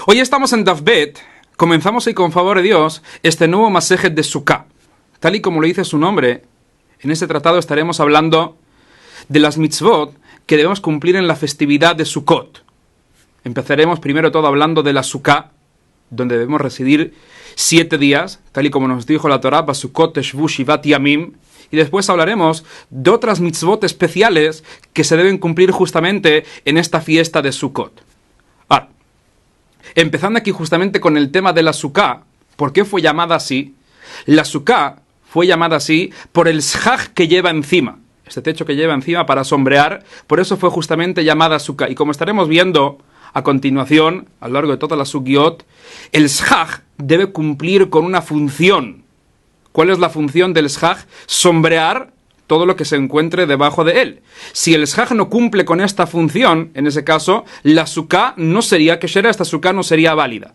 Hoy estamos en Daf Bet. Comenzamos hoy con favor de Dios este nuevo Masejet de Sukkah. Tal y como lo dice su nombre, en este tratado estaremos hablando de las mitzvot que debemos cumplir en la festividad de Sukkot. Empezaremos primero todo hablando de la Sukkah, donde debemos residir 7 días, tal y como nos dijo la Torá, Basukot Teshvu Shivat Yamim, y después hablaremos de otras mitzvot especiales que se deben cumplir justamente en esta fiesta de Sukkot. Ahora, empezando aquí justamente con el tema de la Sukkah, ¿por qué fue llamada así? La Sukkah fue llamada así por el shaj que lleva encima, este techo que lleva encima para sombrear, por eso fue justamente llamada Sukkah. Y como estaremos viendo a continuación, a lo largo de toda la Sukkot, el shaj debe cumplir con una función. ¿Cuál es la función del shaj? Sombrear todo lo que se encuentre debajo de él. Si el shaj no cumple con esta función, en ese caso, la Sukkah no sería keshera, esta Sukkah no sería válida.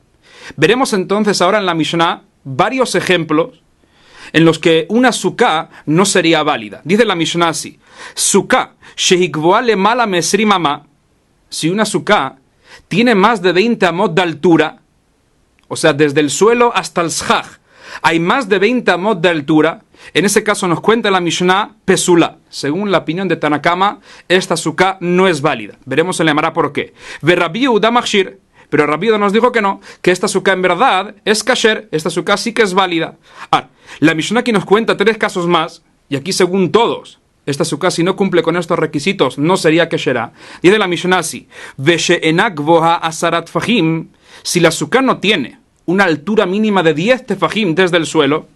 Veremos entonces ahora en la Mishnah varios ejemplos en los que una Sukkah no sería válida. Dice la Mishnah así: Sukkah shehikvoa lemala mesrim amah. Si una Sukkah tiene más de 20 amot de altura, o sea, desde el suelo hasta el shaj, hay más de 20 amot de altura, en ese caso nos cuenta la Mishnah pesula. Según la opinión de Tanakama, esta Sukkah no es válida. Veremos en la Gemara por qué. Ve Rabbi Yehuda machshir, pero Rabbi Yehuda nos dijo que no, que esta Sukkah en verdad es kasher, esta Sukkah sí que es válida. Ahora, la Mishnah aquí nos cuenta 3 casos más, y aquí según todos, esta Sukkah si no cumple con estos requisitos no sería keshera. Dice la Mishnah así: Veshe'ena gvoha asarat fajim, si la Sukkah no tiene una altura mínima de 10 tefajim desde el suelo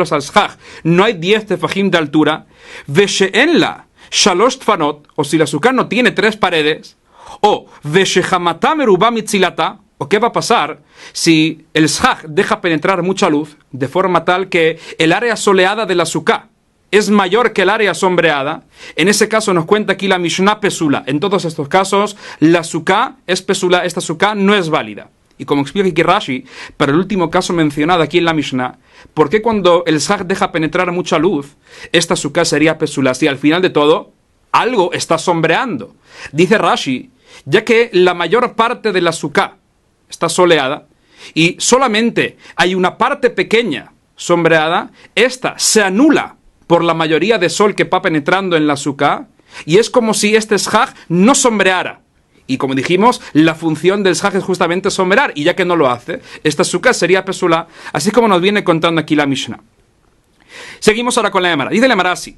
hasta el shaj, no hay 10 tefajim de altura, veshe'enla shalosh tfanot, o si la Sukkah no tiene 3 paredes, o veshehamata merubah mitzilata, o qué va a pasar si el shaj deja penetrar mucha luz de forma tal que el área soleada de la Sukkah es mayor que el área sombreada. En ese caso nos cuenta aquí la Mishnah pesula. En todos estos casos la Sukkah es pesula, esta Sukkah no es válida. Y como explica aquí Rashi, para el último caso mencionado aquí en la Mishnah, ¿por qué cuando el shaj deja penetrar mucha luz, esta Sukkah sería pesula? Si al final de todo, algo está sombreando. Dice Rashi, ya que la mayor parte de la Sukkah está soleada, y solamente hay una parte pequeña sombreada, esta se anula por la mayoría de sol que va penetrando en la Sukkah, y es como si este shaj no sombreara. Y como dijimos, la función del shaj es justamente sombrear, y ya que no lo hace, esta Sukkah sería pesula, así como nos viene contando aquí la Mishnah. Seguimos ahora con la Gemara. Dice la Gemara así: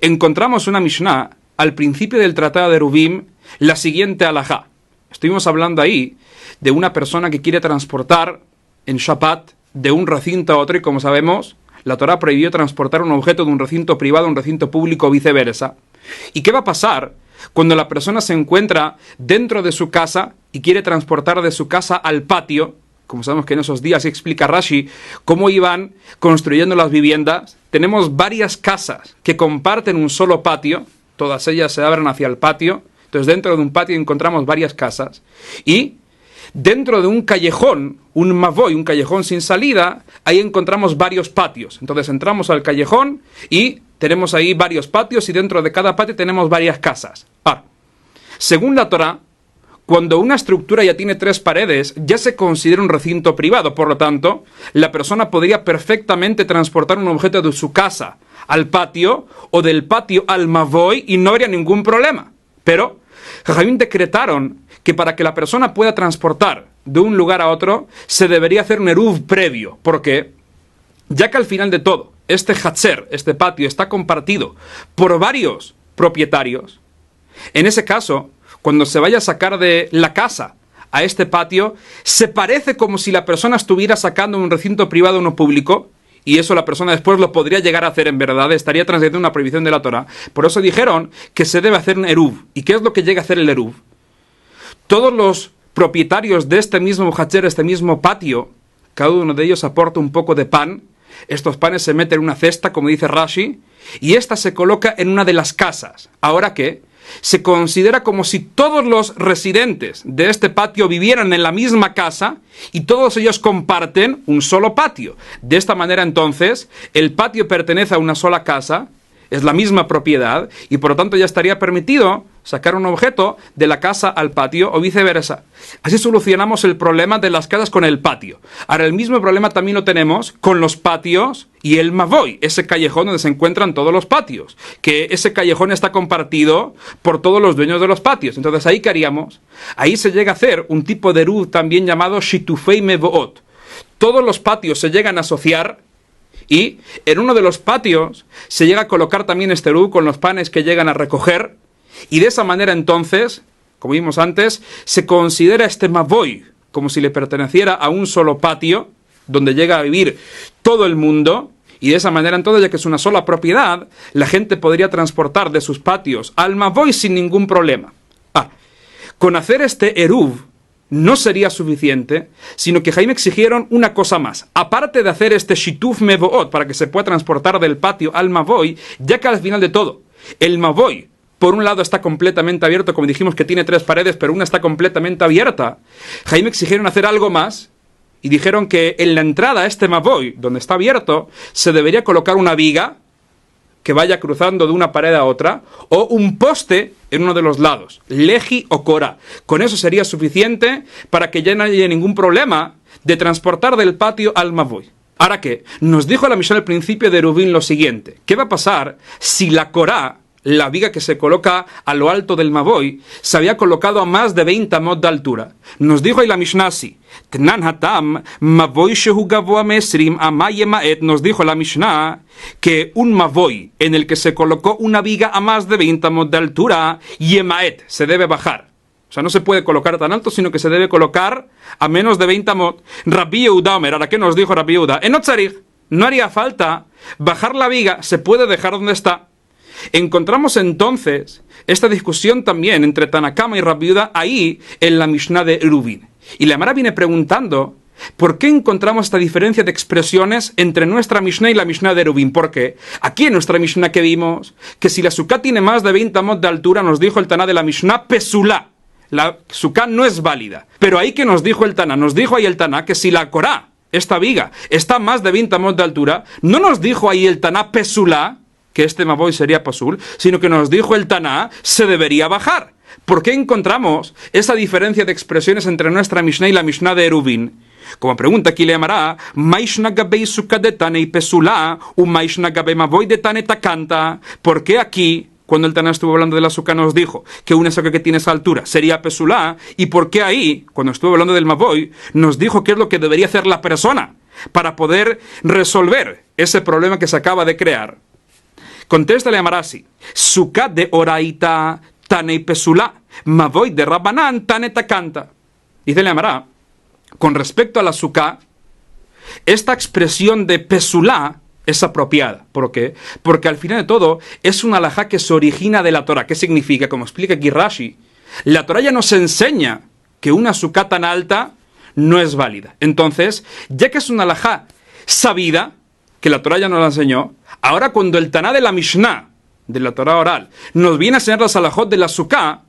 encontramos una Mishnah al principio del tratado de Eruvim, la siguiente halajá. Estuvimos hablando ahí de una persona que quiere transportar en Shabbat de un recinto a otro, y como sabemos, la Torá prohibió transportar un objeto de un recinto privado a un recinto público o viceversa. ¿Y qué va a pasar cuando la persona se encuentra dentro de su casa y quiere transportar de su casa al patio? Como sabemos que en esos días explica Rashi cómo iban construyendo las viviendas. Tenemos varias casas que comparten un solo patio, todas ellas se abren hacia el patio. Entonces dentro de un patio encontramos varias casas, y dentro de un callejón, un mavoy, un callejón sin salida, ahí encontramos varios patios. Entonces entramos al callejón y tenemos ahí varios patios, y dentro de cada patio tenemos varias casas. Ahora, según la Torá, cuando una estructura ya tiene 3 paredes, ya se considera un recinto privado. Por lo tanto, la persona podría perfectamente transportar un objeto de su casa al patio, o del patio al mavoy, y no habría ningún problema. Pero Jajamim decretaron que para que la persona pueda transportar de un lugar a otro, se debería hacer un eruv previo. ¿Por qué? Ya que al final de todo, este hatzer, este patio, está compartido por varios propietarios. En ese caso, cuando se vaya a sacar de la casa a este patio, se parece como si la persona estuviera sacando un recinto privado o uno público, y eso la persona después lo podría llegar a hacer en verdad, estaría transgrediendo una prohibición de la Torá. Por eso dijeron que se debe hacer un eruv. ¿Y qué es lo que llega a hacer el eruv? Todos los propietarios de este mismo hatcher, este mismo patio, cada uno de ellos aporta un poco de pan. Estos panes se meten en una cesta, como dice Rashi, y esta se coloca en una de las casas. ¿Ahora qué? Se considera como si todos los residentes de este patio vivieran en la misma casa, y todos ellos comparten un solo patio. De esta manera entonces, el patio pertenece a una sola casa, es la misma propiedad y por lo tanto ya estaría permitido sacar un objeto de la casa al patio o viceversa. Así solucionamos el problema de las casas con el patio. Ahora, el mismo problema también lo tenemos con los patios y el mavoy, ese callejón donde se encuentran todos los patios, que ese callejón está compartido por todos los dueños de los patios. Entonces, ¿ahí qué haríamos? Ahí se llega a hacer un tipo de eruv también llamado shitufei mevoot. Todos los patios se llegan a asociar y en uno de los patios se llega a colocar también este eruv con los panes que llegan a recoger, y de esa manera entonces, como vimos antes, se considera este mavoy como si le perteneciera a un solo patio donde llega a vivir todo el mundo, y de esa manera entonces, ya que es una sola propiedad, la gente podría transportar de sus patios al mavoy sin ningún problema. Con hacer este eruv no sería suficiente, sino que Jaime exigieron una cosa más. Aparte de hacer este shituf mevoot para que se pueda transportar del patio al mavoy, ya que al final de todo, el mavoy, por un lado está completamente abierto, como dijimos que tiene 3 paredes, pero una está completamente abierta, Jaime exigieron hacer algo más, y dijeron que en la entrada a este mavoy, donde está abierto, se debería colocar una viga que vaya cruzando de una pared a otra, o un poste en uno de los lados, leji o cora. Con eso sería suficiente para que ya no haya ningún problema de transportar del patio al mavoy. Ahora que nos dijo la Mishnah al principio de Eruvin lo siguiente: ¿qué va a pasar si la corá, la viga que se coloca a lo alto del mavoy, se había colocado a más de 20 amot de altura? Nos dijo ahí la Mishnah así: Tnan hatam mavoy shehu gavoa mesrim amaye maet. Nos dijo la Mishnah que un mavoy en el que se colocó una viga a más de 20 amot de altura, yemaet, se debe bajar. O sea, no se puede colocar tan alto, sino que se debe colocar a menos de 20 amot. Rabbi Yehuda Omer, ¿ahora qué nos dijo Rabbi Yehuda? En Otzarich, no haría falta bajar la viga, se puede dejar donde está. Encontramos entonces esta discusión también entre Tanakama y Rabbi Yehuda ahí en la Mishnah de Eruvin. Y la Gemara viene preguntando ¿por qué encontramos esta diferencia de expresiones entre nuestra Mishnah y la Mishnah de Eruvin? Porque aquí en nuestra Mishnah que vimos que si la sukkah tiene más de 20 amot de altura, nos dijo el Taná de la Mishnah pesulá, la sukkah no es válida. Pero ahí que nos dijo el Taná, nos dijo ahí el Taná que si la corá, esta viga, está más de 20 amot de altura, no nos dijo ahí el Taná pesulá, que este mavoy sería pasul, sino que nos dijo el Taná, se debería bajar. ¿Por qué encontramos esa diferencia de expresiones entre nuestra Mishnah y la Mishnah de Eruvin? Como pregunta aquí le llamará, Maishna gabei sukkah de Tane pesulá, u Maishna gabe mavoy de Tane takanta. ¿Por qué aquí, cuando el Taná estuvo hablando de la sukkah, nos dijo que una sukkah que tiene esa altura sería pesulá? ¿Y por qué ahí, cuando estuvo hablando del mavoy, nos dijo qué es lo que debería hacer la persona para poder resolver ese problema que se acaba de crear? Contesta le llamará así: sukkah de oraita Tane pesulá, mavoy de Rabbanán Tane takanta. Dice le llamará, con respecto a la sukkah, esta expresión de pesulá es apropiada. ¿Por qué? Porque al final de todo es una halajá que se origina de la Torah. ¿Qué significa? Como explica aquí Rashi, la Torah ya nos enseña que una sukkah tan alta no es válida. Entonces, ya que es una halajá sabida, que la Torah ya nos la enseñó, ahora cuando el Taná de la Mishnah, de la Torah oral, nos viene a enseñar las halajot de la sukkah,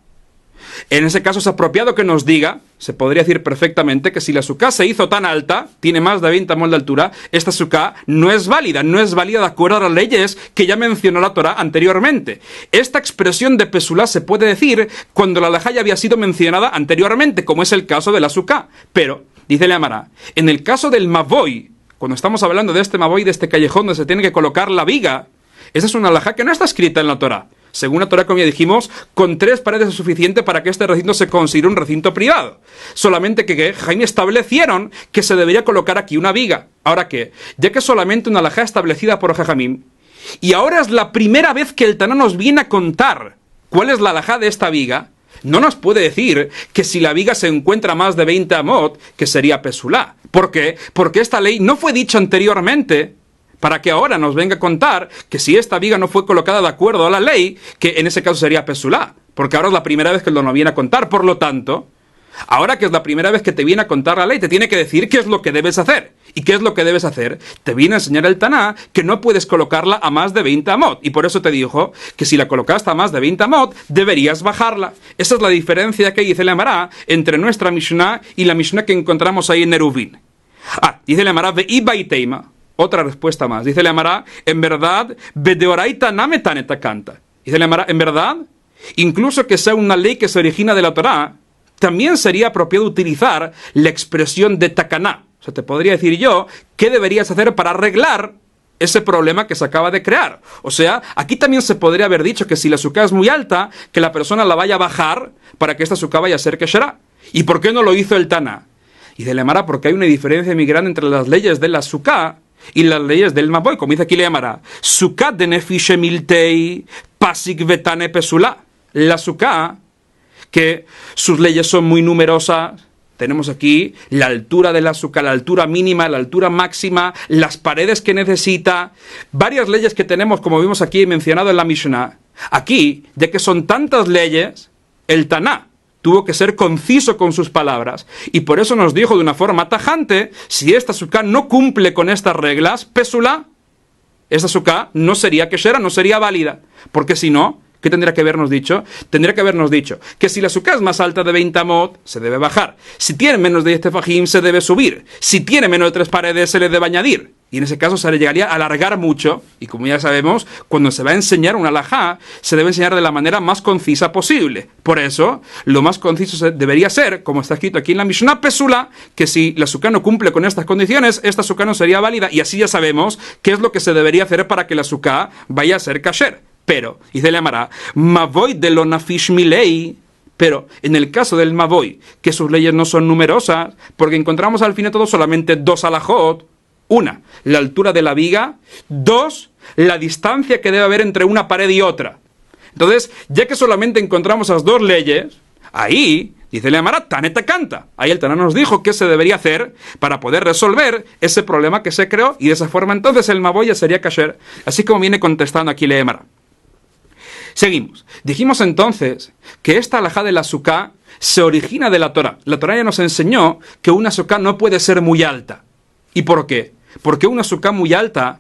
en ese caso es apropiado que nos diga, se podría decir perfectamente, que si la sukkah se hizo tan alta, tiene más de 20 amot de altura, esta sukkah no es válida de acuerdo a las leyes que ya mencionó la Torah anteriormente. Esta expresión de pesulá se puede decir cuando la halajá ya había sido mencionada anteriormente, como es el caso de la sukkah. Pero, dice la Gemara, en el caso del mavoy, cuando estamos hablando de este mavoy, de este callejón donde se tiene que colocar la viga, esa es una halajá que no está escrita en la Torah. Según la Torah, como ya dijimos, con 3 paredes es suficiente para que este recinto se considere un recinto privado. Solamente que Jaime establecieron que se debería colocar aquí una viga. Ahora que, ya que solamente una halajá establecida por Jajamim, y ahora es la primera vez que el Taná nos viene a contar cuál es la halajá de esta viga, no nos puede decir que si la viga se encuentra a más de 20 amot, que sería pesulá. ¿Por qué? Porque esta ley no fue dicha anteriormente, para que ahora nos venga a contar que si esta viga no fue colocada de acuerdo a la ley, que en ese caso sería pesulá, porque ahora es la primera vez que nos viene a contar. Por lo tanto, ahora que es la primera vez que te viene a contar la ley, te tiene que decir qué es lo que debes hacer. ¿Y qué es lo que debes hacer? Te viene a enseñar el Taná que no puedes colocarla a más de 20 amot, y por eso te dijo que si la colocaste a más de 20 amot, deberías bajarla. Esa es la diferencia que dice la Gemara entre nuestra Mishnah y la Mishnah que encontramos ahí en Eruvin. Dice la Gemara, ve'i baiteima. Otra respuesta más. Dice la Gemara, en verdad, bedeoraita nametaneta canta. Dice la Gemara, en verdad, incluso que sea una ley que se origina de la Torá, también sería apropiado utilizar la expresión de takaná. O sea, te podría decir yo, ¿qué deberías hacer para arreglar ese problema que se acaba de crear? O sea, aquí también se podría haber dicho que si la suká es muy alta, que la persona la vaya a bajar para que esta suká vaya a ser kesherá. ¿Y por qué no lo hizo el Taná? Y de la Gemara, porque hay una diferencia muy grande entre las leyes de la suká y las leyes del Maboy, como dice aquí la Gemara. Suká de nefishe miltei pasik vetane pesula. La suká, que sus leyes son muy numerosas. Tenemos aquí la altura de la suká, la altura mínima, la altura máxima, las paredes que necesita, varias leyes que tenemos, como vimos aquí mencionado en la Mishnah. Aquí, ya que son tantas leyes, el Taná tuvo que ser conciso con sus palabras, y por eso nos dijo de una forma tajante, si esta suká no cumple con estas reglas, pesula, esta suká no sería keshera, no sería válida, porque si no, ¿qué tendría que habernos dicho? Tendría que habernos dicho que si la suká es más alta de 20 amot, se debe bajar. Si tiene menos de 10 tefajim, se debe subir. Si tiene menos de 3 paredes, se le debe añadir. Y en ese caso se le llegaría a alargar mucho. Y como ya sabemos, cuando se va a enseñar una halajá, se debe enseñar de la manera más concisa posible. Por eso, lo más conciso debería ser, como está escrito aquí en la Mishnah Pesula, que si la suká no cumple con estas condiciones, esta suká no sería válida. Y así ya sabemos qué es lo que se debería hacer para que la suká vaya a ser kasher. Pero, dice la Gemara, Mavoy de lo nafish milei. Pero, en el caso del Mavoy, que sus leyes no son numerosas, porque encontramos al fin de todo solamente 2 alajot. 1, la altura de la viga. 2, la distancia que debe haber entre una pared y otra. Entonces, ya que solamente encontramos esas 2 leyes, ahí, dice la Gemara, Taneta canta. Ahí el Taná nos dijo qué se debería hacer para poder resolver ese problema que se creó, y de esa forma entonces el Mavoy ya sería kasher. Así como viene contestando aquí la Gemara. Seguimos. Dijimos entonces que esta halajá de la suká se origina de la Torá. La Torá ya nos enseñó que una suká no puede ser muy alta. ¿Y por qué? Porque una suká muy alta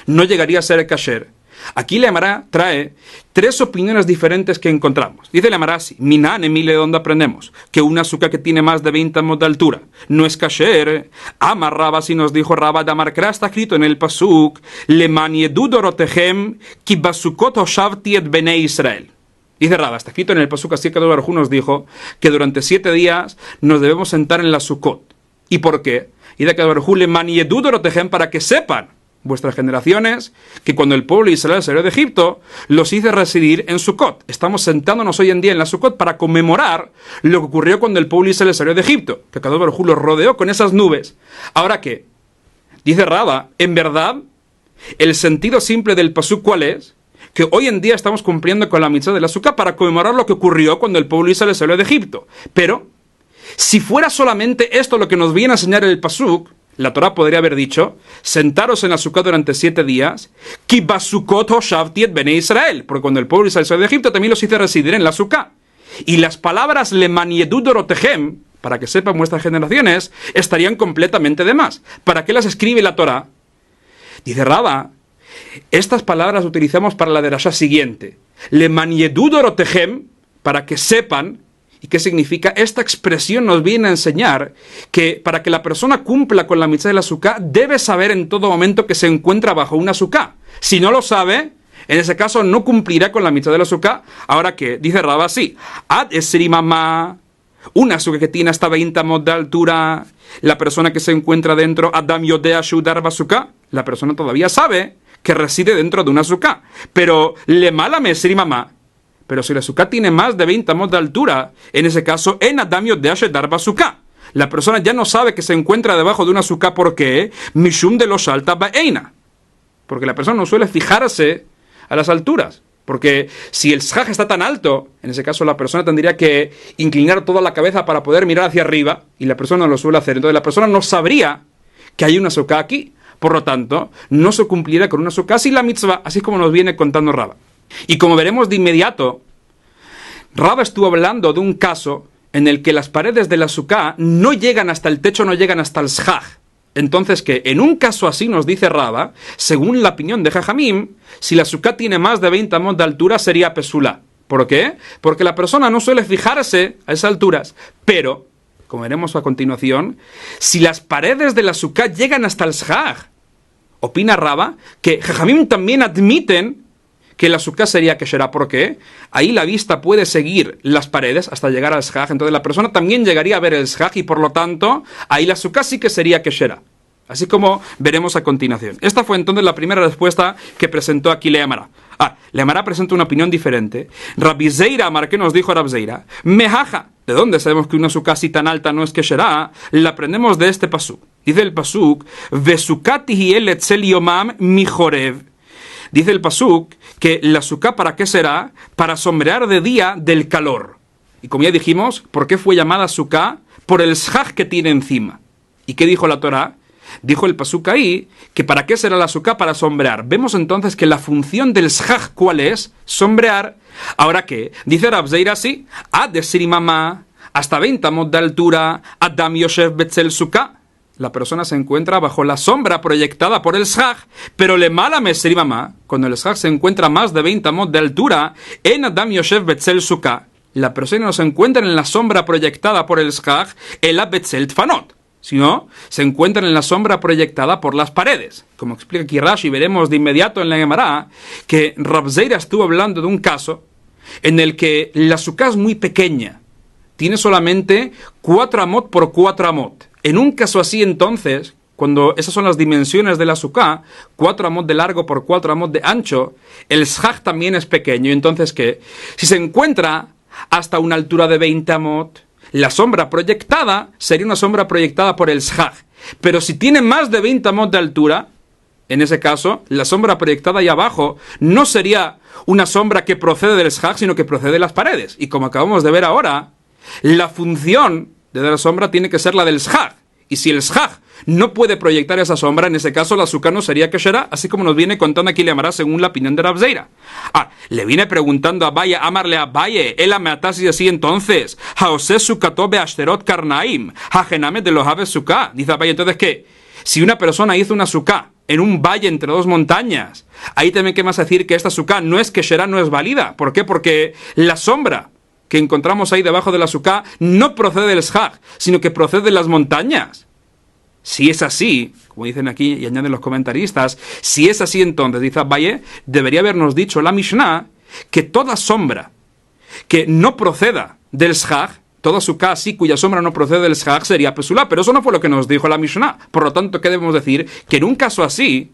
no llegaría a ser kasher. Aquí la Gemara trae 3 opiniones diferentes que encontramos. Dice la Gemara así, Minan, Emile, donde aprendemos que una suká que tiene más de 20 amos de altura no es kasher. Amar Raba, si nos dijo Raba de Amarkra, está escrito en el pasuk, Leman yedudorotehem ki basukot hoshavti et benei Israel. Dice Raba, está escrito en el pasuk, así que Baruj Hu nos dijo que durante 7 días nos debemos sentar en la Sukkot. ¿Y por qué? Y de que Baruj Hu leman yedudorotehem, para que sepan vuestras generaciones, que cuando el pueblo de Israel salió de Egipto, los hice residir en Sukkot. Estamos sentándonos hoy en día en la Sukkot para conmemorar lo que ocurrió cuando el pueblo de Israel salió de Egipto, que Kadosh Baruj Hu los rodeó con esas nubes. Ahora qué, dice Raba, en verdad, el sentido simple del pasuk, ¿cuál es? Que hoy en día estamos cumpliendo con la mitzvah de la Sukkah para conmemorar lo que ocurrió cuando el pueblo de Israel salió de Egipto. Pero, si fuera solamente esto lo que nos viene a enseñar el pasuk, la Torá podría haber dicho, sentaros en la Sukkah durante 7 días, ki basukot hoshavti et bnei Israel, porque cuando el pueblo de Israel salió de Egipto también los hice residir en la Sukkah. Y las palabras leman yedudorotehem, para que sepan vuestras generaciones, estarían completamente de más. ¿Para qué las escribe la Torá? Dice Raba, estas palabras utilizamos para la derashá siguiente, leman yedudorotehem, para que sepan. ¿Y qué significa? Esta expresión nos viene a enseñar que para que la persona cumpla con la mitzvah de la suká, debe saber en todo momento que se encuentra bajo una suká. Si no lo sabe, en ese caso no cumplirá con la mitzvah de la suká. Ahora que dice Raba así, ad esri mamá, una suká que tiene hasta 20 amot de altura, la persona que se encuentra dentro, adam yodea shudar basuká, la persona todavía sabe que reside dentro de una suká. Pero le mala me esri mamá. Pero si la suká tiene más de 20 amos de altura, en ese caso, en Adam Yodea Shedar Basuká, la persona ya no sabe que se encuentra debajo de una suká. ¿Por qué? Mishum de los alta ba'eina. Porque la persona no suele fijarse a las alturas. Porque si el shaj está tan alto, en ese caso la persona tendría que inclinar toda la cabeza para poder mirar hacia arriba, y la persona no lo suele hacer. Entonces la persona no sabría que hay una suká aquí. Por lo tanto, no se cumplirá con una suká sin la mitzvah, así como nos viene contando Raba. Y como veremos de inmediato, Raba estuvo hablando de un caso en el que las paredes de la suká no llegan hasta el techo, no llegan hasta el shaj. Entonces, que en un caso así nos dice Raba, según la opinión de Jajamim, si la suká tiene más de 20 amot de altura, sería pesula. ¿Por qué? Porque la persona no suele fijarse a esas alturas. Pero, como veremos a continuación, si las paredes de la suká llegan hasta el shaj, opina Raba que Jajamim también admiten que la suká sería kesherá. ¿Por qué? Ahí la vista puede seguir las paredes hasta llegar al shaj. Entonces la persona también llegaría a ver el shaj y por lo tanto ahí la suká sí que sería kesherá. Así como veremos a continuación. Esta fue entonces la primera respuesta que presentó aquí Leamara. Leamara presenta una opinión diferente. Rabbi Zeira Amar, ¿qué nos dijo Rabbi Zeira? Mejaja. ¿De dónde sabemos que una suká así tan alta no es kesherá? La aprendemos de este pasuk. Dice el pasuk, Vesukati hiel etzel yomam mijorev. Dice el pasuk que la suká ¿para qué será? Para sombrear de día del calor. Y como ya dijimos, ¿por qué fue llamada suká? Por el shaj que tiene encima. ¿Y qué dijo la Torá? Dijo el pasuk ahí que ¿para qué será la suká? Para sombrear. Vemos entonces que la función del shaj, ¿cuál es? Sombrear. ¿Ahora qué? Dice Rav Zeira así, decir mamá, hasta 20 amot de altura, Adam Yoshev Betzel suká. La persona se encuentra bajo la sombra proyectada por el shaj, pero le mala mesri mamá, cuando el shaj se encuentra más de 20 amot de altura, en Adam Yoshev Betzel suká, la persona no se encuentra en la sombra proyectada por el shaj, el Betzel tfanot, sino se encuentra en la sombra proyectada por las paredes. Como explica aquí Rashi, veremos de inmediato en la Gemara que Rav Zeira estuvo hablando de un caso en el que la suká es muy pequeña, tiene solamente 4 amot por 4 amot. En un caso así, entonces, cuando esas son las dimensiones de la suká, 4 amot de largo por 4 amot de ancho, el shaj también es pequeño. Entonces, ¿qué? Si se encuentra hasta una altura de 20 amot, la sombra proyectada sería una sombra proyectada por el shaj. Pero si tiene más de 20 amot de altura, en ese caso, la sombra proyectada ahí abajo no sería una sombra que procede del shaj, sino que procede de las paredes. Y como acabamos de ver ahora, la función de la sombra tiene que ser la del shaj. Y si el shaj no puede proyectar esa sombra, en ese caso la suká no sería kesherá, así como nos viene contando aquí Leamara según la opinión de Rav Zeira. Le viene preguntando a Abaye, amarle a Abaye, él ameatasi así entonces, haose sukato beashterot karnaim, hajename de los aves suká. Dice Abaye, entonces que si una persona hizo una suká en un valle entre dos montañas, ahí también qué más decir que esta suká no es kesherá, no es válida. ¿Por qué? Porque la sombra que encontramos ahí debajo de la suká no procede del shaj, sino que procede de las montañas. Si es así, como dicen aquí y añaden los comentaristas, si es así entonces, dice Abaye, debería habernos dicho la Mishnah que toda sombra que no proceda del shaj, toda suká así cuya sombra no procede del shaj sería pesulá, pero eso no fue lo que nos dijo la Mishnah. Por lo tanto, ¿qué debemos decir? Que en un caso así,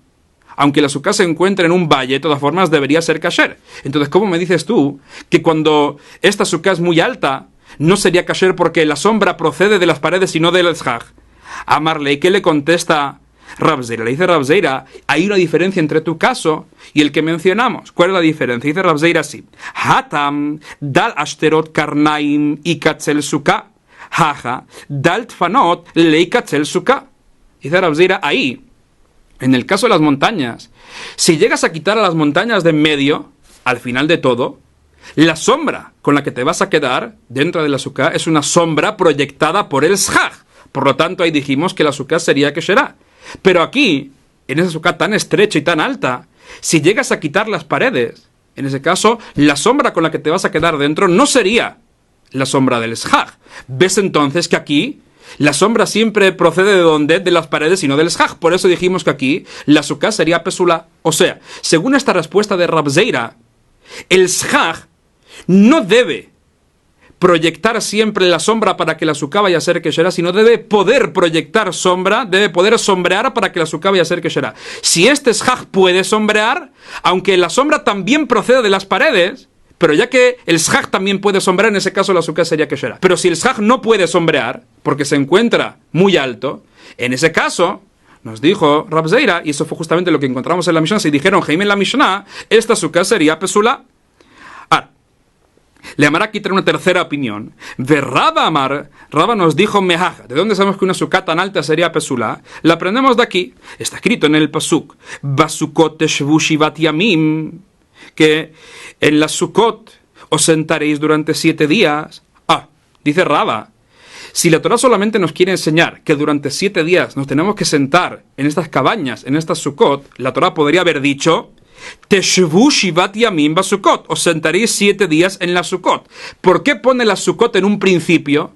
aunque la suká se encuentre en un valle, de todas formas debería ser kasher. Entonces, ¿cómo me dices tú que cuando esta suká es muy alta, no sería kasher porque la sombra procede de las paredes y no del shaj? Amarle, ¿qué le contesta Rav Zeira? Le dice Rav Zeira, hay una diferencia entre tu caso y el que mencionamos. ¿Cuál es la diferencia? Dice Rav Zeira así, Hatam dal ashterot karnaim y katzel suká, haja dal tfanot lei katzel suká. Dice Rav Zeira, ahí, en el caso de las montañas, si llegas a quitar a las montañas de en medio, al final de todo, la sombra con la que te vas a quedar dentro de la suká es una sombra proyectada por el shaj. Por lo tanto, ahí dijimos que la suká sería kesherá. Pero aquí, en esa suká tan estrecha y tan alta, si llegas a quitar las paredes, en ese caso, la sombra con la que te vas a quedar dentro no sería la sombra del shaj. ¿Ves entonces que aquí la sombra siempre procede de donde? De las paredes y no del shaj. Por eso dijimos que aquí la suká sería pesulá. O sea, según esta respuesta de Rav Zeira, el shaj no debe proyectar siempre la sombra para que la suká vaya a ser kesherá, sino debe poder proyectar sombra, debe poder sombrear para que la suká vaya a ser kesherá. Si este shaj puede sombrear, aunque la sombra también procede de las paredes, pero ya que el shaj también puede sombrear, en ese caso la suká sería kesherá. Pero si el shaj no puede sombrear, porque se encuentra muy alto, en ese caso, nos dijo Rav Zeira, y eso fue justamente lo que encontramos en la Mishnah, si dijeron Jaime en la Mishnah, esta suká sería pesulá. Le Amar aquí trae una tercera opinión. De Raba Amar, Raba nos dijo mejaja. ¿De dónde sabemos que una suká tan alta sería pesulá? La aprendemos de aquí. Está escrito en el pasuk, Basukot teshvu shivat yamim, que en la sukot os sentaréis durante 7 días. Dice Raba, si la Torah solamente nos quiere enseñar que durante 7 días nos tenemos que sentar en estas cabañas, en estas sukot, la Torah podría haber dicho Teshvu shivat yamim basukot, os sentaréis 7 días en la sukot. ¿Por qué pone la sukot en un principio?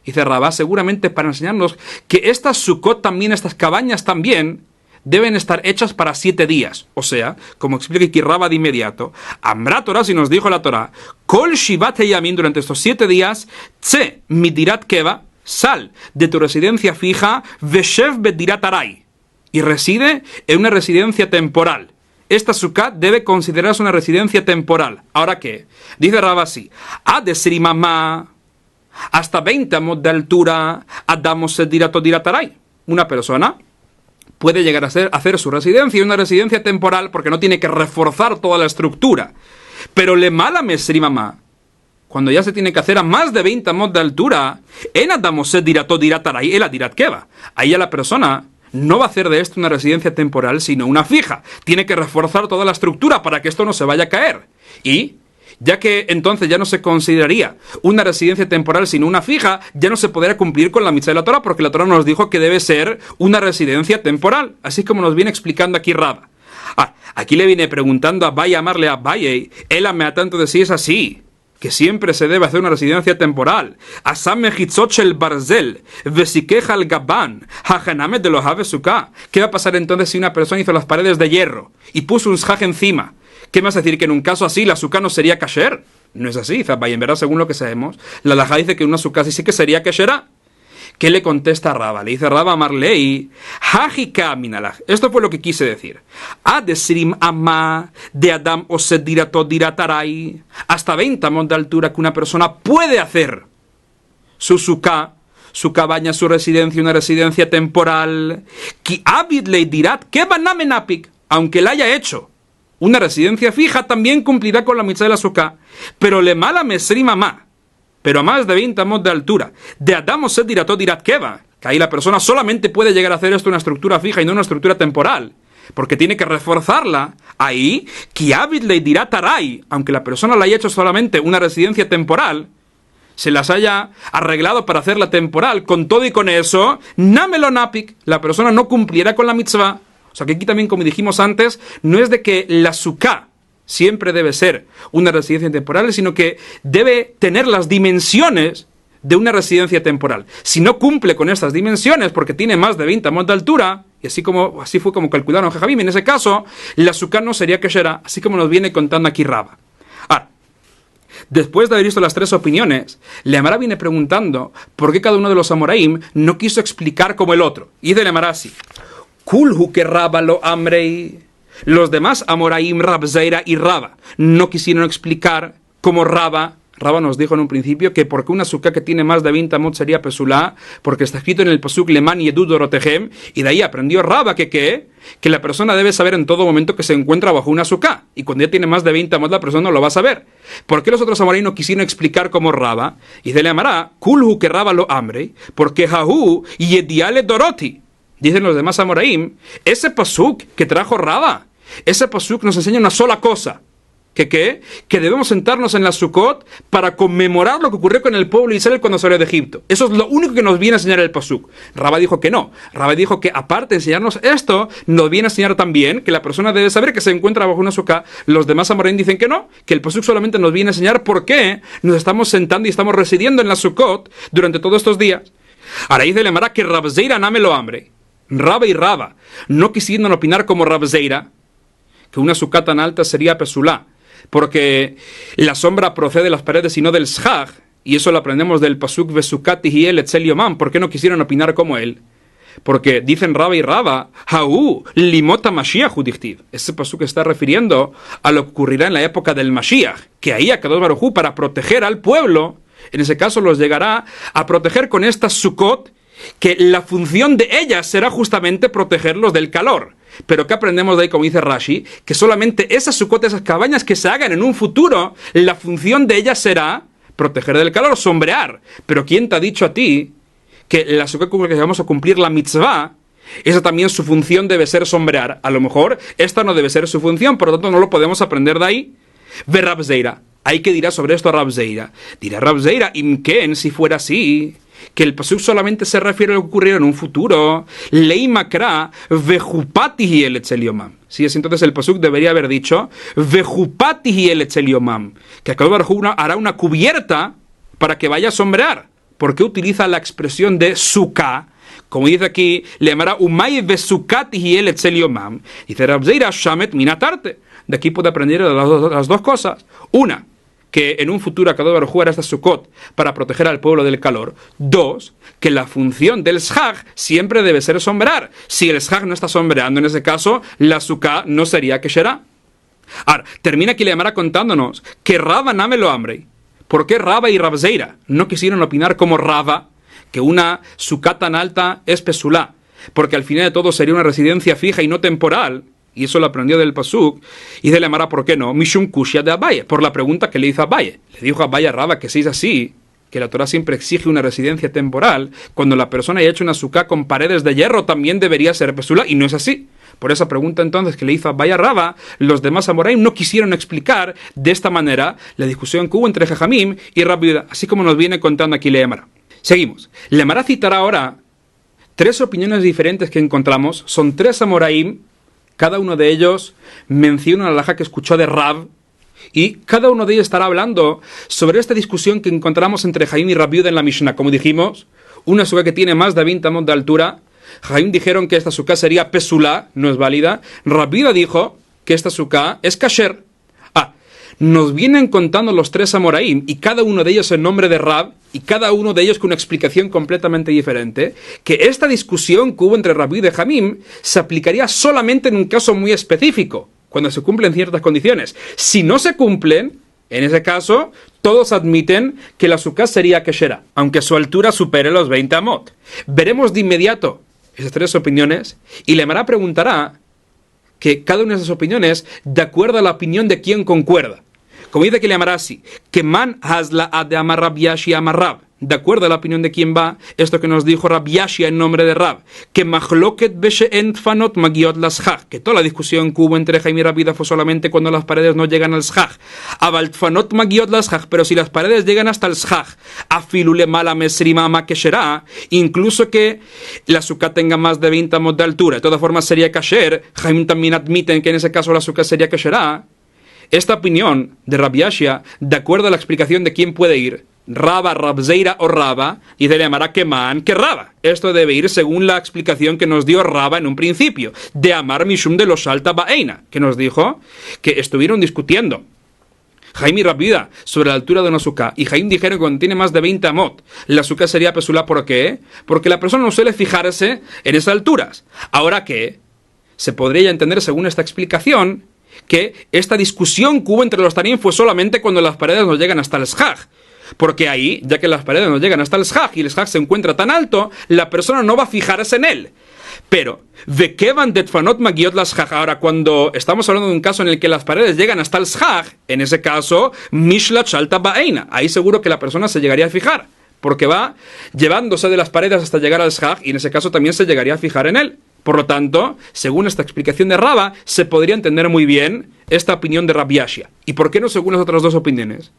Dice Rabá, seguramente para enseñarnos que estas sukot también, estas cabañas también, deben estar hechas para 7 días. O sea, como explica aquí Raba de inmediato, Amra Torah, si nos dijo la Torah, Kol Shivat Yamin, durante estos 7 días, Tse Midirat Keva, sal de tu residencia fija, Veshev Bedirat Arai, y reside en una residencia temporal. Esta sukkah debe considerarse una residencia temporal. ¿Ahora qué? Dice Raba así, Adesri mamá, hasta 20 amos de altura, Adamos Dirato Diratarai. Una persona puede llegar a hacer su residencia una residencia temporal porque no tiene que reforzar toda la estructura. Pero le mala mesri mamá, cuando ya se tiene que hacer a más de 20 amos de altura, en Adamos Dirato Diratarai, el Adirat Keva. Ahí ya la persona no va a hacer de esto una residencia temporal, sino una fija. Tiene que reforzar toda la estructura para que esto no se vaya a caer. Y ya que entonces ya no se consideraría una residencia temporal sino una fija, ya no se podrá cumplir con la mitzvah de la Torah, porque la Torah nos dijo que debe ser una residencia temporal, así como nos viene explicando aquí Raba. Aquí le viene preguntando a Abaye, amarle a Abaye, él me a tanto de si es así, que siempre se debe hacer una residencia temporal. Asam mechitzot shel barzel, vesikeja al gaban, hajaname de los aves sukkah. ¿Qué va a pasar entonces si una persona hizo las paredes de hierro y puso un shaj encima? ¿Qué más decir? ¿Que en un caso así la sukkah no sería kasher? No es así, Zabai. En verdad, según lo que sabemos, la halajá dice que una sukkah sí que sería kasherá. ¿Qué le contesta a Raba? Le dice Raba a Marley, Hajika minalaj. Esto fue lo que quise decir. Adesrim ama de Adam osedirato diratarai. Hasta 20 amos de altura que una persona puede hacer su sukkah, su cabaña, su residencia, una residencia temporal. Ki abid le dirat que banamenapik. Aunque la haya hecho una residencia fija, también cumplirá con la mitzvah de la sukkah. Pero le mala mesri mamá. Pero a más de 20 amos de altura, de Adam Osed Diratot Dirat Keva, que ahí la persona solamente puede llegar a hacer esto una estructura fija y no una estructura temporal, porque tiene que reforzarla. Ahí, Kiabit le Dirat Arai, aunque la persona la haya hecho solamente una residencia temporal, se las haya arreglado para hacerla temporal, con todo y con eso, Namelonapik, la persona no cumplirá con la mitzvah. O sea que aquí también, como dijimos antes, no es de que la sukkah siempre debe ser una residencia temporal, sino que debe tener las dimensiones de una residencia temporal. Si no cumple con estas dimensiones, porque tiene más de 20 amos de altura, y así fue como calcularon Jajabim, en ese caso, la sukkah no sería keshera, así como nos viene contando aquí Raba. Ahora, después de haber visto las 3 opiniones, la Emara viene preguntando por qué cada uno de los amoraim no quiso explicar como el otro. Y dice la Emara así, Kulhu que Raba lo amrei. Los demás, Amoraim, Rabzeira y Raba, no quisieron explicar cómo Raba nos dijo en un principio que porque una sukkah que tiene más de 20 amot sería pesulá, porque está escrito en el pasuk Leman Yedud Dorotehem, y de ahí aprendió Raba que la persona debe saber en todo momento que se encuentra bajo una sukkah, y cuando ya tiene más de 20 amot la persona no lo va a saber. ¿Por qué los otros Amoraim no quisieron explicar cómo Raba? Y se le llamará Kulhu que Raba lo amre, porque Jahu Yediale Doroti. Dicen los demás Amoraim, ese pasuk que trajo Raba, ese pasuk nos enseña una sola cosa. Que debemos sentarnos en la Sukkot para conmemorar lo que ocurrió con el pueblo de Israel cuando salió de Egipto. Eso es lo único que nos viene a enseñar el pasuk. Raba dijo que no. Raba dijo que aparte de enseñarnos esto, nos viene a enseñar también que la persona debe saber que se encuentra bajo una sukkah. Los demás amoraim dicen que no, que el pasuk solamente nos viene a enseñar por qué nos estamos sentando y estamos residiendo en la Sukkot durante todos estos días. Ahora dice el Emara que Rabzeira name lo hambre. Raba y Raba no quisieron opinar como Rabzeira, que una sukkah tan alta sería pesulá, porque la sombra procede de las paredes y no del shaj, y eso lo aprendemos del pasuk Vesukati Hiel Etzel Yomam. ¿Por qué no quisieron opinar como él? Porque dicen Raba y Raba, Hau limota Mashiach udichtiv. Ese pasuk está refiriendo a lo que ocurrirá en la época del Mashiach, que ahí a Kadosh Baruj Hu, para proteger al pueblo, en ese caso los llegará a proteger con estas sukkot, que la función de ellas será justamente protegerlos del calor. Pero ¿qué aprendemos de ahí, como dice Rashi? Que solamente esas sukkot, esas cabañas que se hagan en un futuro, la función de ellas será proteger del calor, sombrear. Pero ¿quién te ha dicho a ti que la sukkot con la que vamos a cumplir la mitzvah, esa también su función debe ser sombrear? A lo mejor esta no debe ser su función, por lo tanto no lo podemos aprender de ahí. Ve Rabzeira. ¿Hay que dirá sobre esto a Rabzeira? Dirá Rabzeira, imken, si fuera así, que el pasuk solamente se refiere a lo que ocurriera en un futuro. Lei makra vejupatihi el etzel yomam. Sí, es entonces el pasuk debería haber dicho vejupatihi el etzel yomam, que Akadosh Baruj Hu hará una cubierta para que vaya a sombrear. ¿Por qué utiliza la expresión de sukkah Como dice aquí, le llamará Umay Vesukat y el Etzeliomam. Dice Rab Zeira Shamet Minatarte. De aquí puede aprender las dos cosas. Una, que en un futuro Akadosh Baruj Hu hará esta Sukkot para proteger al pueblo del calor. Dos, que la función del Shag siempre debe ser sombrear. Si el Shag no está sombreando, en ese caso, la Sukkah no sería Kesherá. Ahora, termina aquí le llamará contándonos que Rava Name lo Amrei. ¿Por qué Rava y Rab Zeira no quisieron opinar como Rava, que una Sukkah tan alta es Pesulá? Porque al final de todo sería una residencia fija y no temporal. Y eso lo aprendió del Pasuk. Y de Lemara, ¿por qué no? Mishum Kushya de Abaye, por la pregunta que le hizo a Abaye. Le dijo a Abaye a Rava que si es así, que la Torah siempre exige una residencia temporal, cuando la persona haya hecho una sukkah con paredes de hierro también debería ser pesula, y no es así. Por esa pregunta entonces que le hizo a Abaye a Rava, los demás amoraim no quisieron explicar de esta manera la discusión que hubo entre Jajamim y Rabbi Yehuda, así como nos viene contando aquí Lemara. Seguimos. Lemara citará ahora tres opiniones diferentes que encontramos. Son tres amoraim. Cada uno de ellos menciona una halajá que escuchó de Rab, y cada uno de ellos estará hablando sobre esta discusión que encontramos entre Jaim y Rabbi Yehuda en la Mishnah. Como dijimos, una sukkah que tiene más de 20 amot de altura. Jaim dijeron que esta sukkah sería pesulá, no es válida. Rabbi Yehuda dijo que esta sukkah es kasher. Nos vienen contando los tres amoraim, y cada uno de ellos en nombre de Rab, y cada uno de ellos con una explicación completamente diferente, que esta discusión que hubo entre Rabbi Yehuda y Jamim se aplicaría solamente en un caso muy específico, cuando se cumplen ciertas condiciones. Si no se cumplen, en ese caso, todos admiten que la sukkah sería kesherá, aunque su altura supere los 20 amot. Veremos de inmediato esas tres opiniones, y Lemara preguntará que cada una de esas opiniones de acuerdo a la opinión de quien concuerda. Como dice que le llamará así, que man hasla de amar Rab Yashi amar Rab, de acuerdo a la opinión de quién va, esto que nos dijo Rab Yashi en nombre de Rab, que machloket beshe'en tfanot magiot las shach, que toda la discusión que hubo entre Jaim y Rabbi Yehuda fue solamente cuando las paredes no llegan al shach. Abal tfanot magiot las shach, pero si las paredes llegan hasta el shach, afilule mala mesrima ma kesherá, incluso que la sukkah tenga más de 20 amot de altura, de todas formas sería kasher. Jaim también admiten que en ese caso la sukkah sería kesherá. Esta opinión de Rab Yashi, de acuerdo a la explicación de quién puede ir, Rava, Rab Zeira o Rava, y se le llamará que man, que Rava. Esto debe ir según la explicación que nos dio Rava en un principio, de Amar Mishum de los Alta Baeina, que nos dijo que estuvieron discutiendo Jaim y Rabbi Yehuda sobre la altura de una sukkah, y Jaim dijeron que cuando tiene más de 20 amot, la sukkah sería pesulá. ¿Por qué? Porque la persona no suele fijarse en esas alturas. Ahora que se podría entender según esta explicación que esta discusión que hubo entre los Tanim fue solamente cuando las paredes no llegan hasta el shach. Porque ahí, ya que las paredes no llegan hasta el shach y el shach se encuentra tan alto, la persona no va a fijarse en él. Pero, vekevan detfanot magiot las shach. Ahora, cuando estamos hablando de un caso en el que las paredes llegan hasta el shach, en ese caso, mishla chalta baeina. Ahí seguro que la persona se llegaría a fijar, porque va llevándose de las paredes hasta llegar al shach, y en ese caso también se llegaría a fijar en él. Por lo tanto, según esta explicación de Rava, se podría entender muy bien esta opinión de Rab Yashi. ¿Y por qué no según las otras dos opiniones?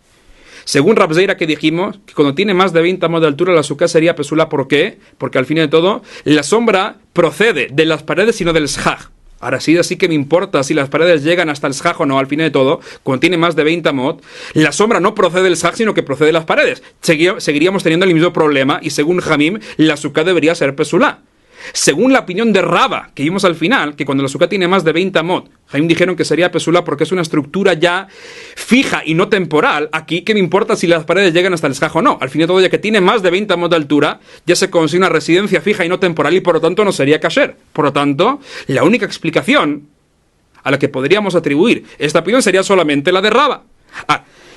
Según Rab Zeira, que dijimos que cuando tiene más de 20 amos de altura la sukkah sería pesulá. ¿Por qué? Porque al fin de todo, la sombra procede de las paredes y no del shach. Ahora sí, así que me importa si las paredes llegan hasta el shach o no, al fin de todo, cuando tiene más de 20 amot, la sombra no procede del shach, sino que procede de las paredes. Seguiríamos teniendo el mismo problema, y según Jamim, la sukkah debería ser pesulá. Según la opinión de Rava, que vimos al final, que cuando la sukkah tiene más de 20 amot, Jaim dijeron que sería pesulá porque es una estructura ya fija y no temporal. Aquí, ¿qué me importa si las paredes llegan hasta el shach o no? Al fin de todo, ya que tiene más de 20 amot de altura, ya se consigue una residencia fija y no temporal, y por lo tanto no sería kasher. Por lo tanto, la única explicación a la que podríamos atribuir esta opinión sería solamente la de Rava.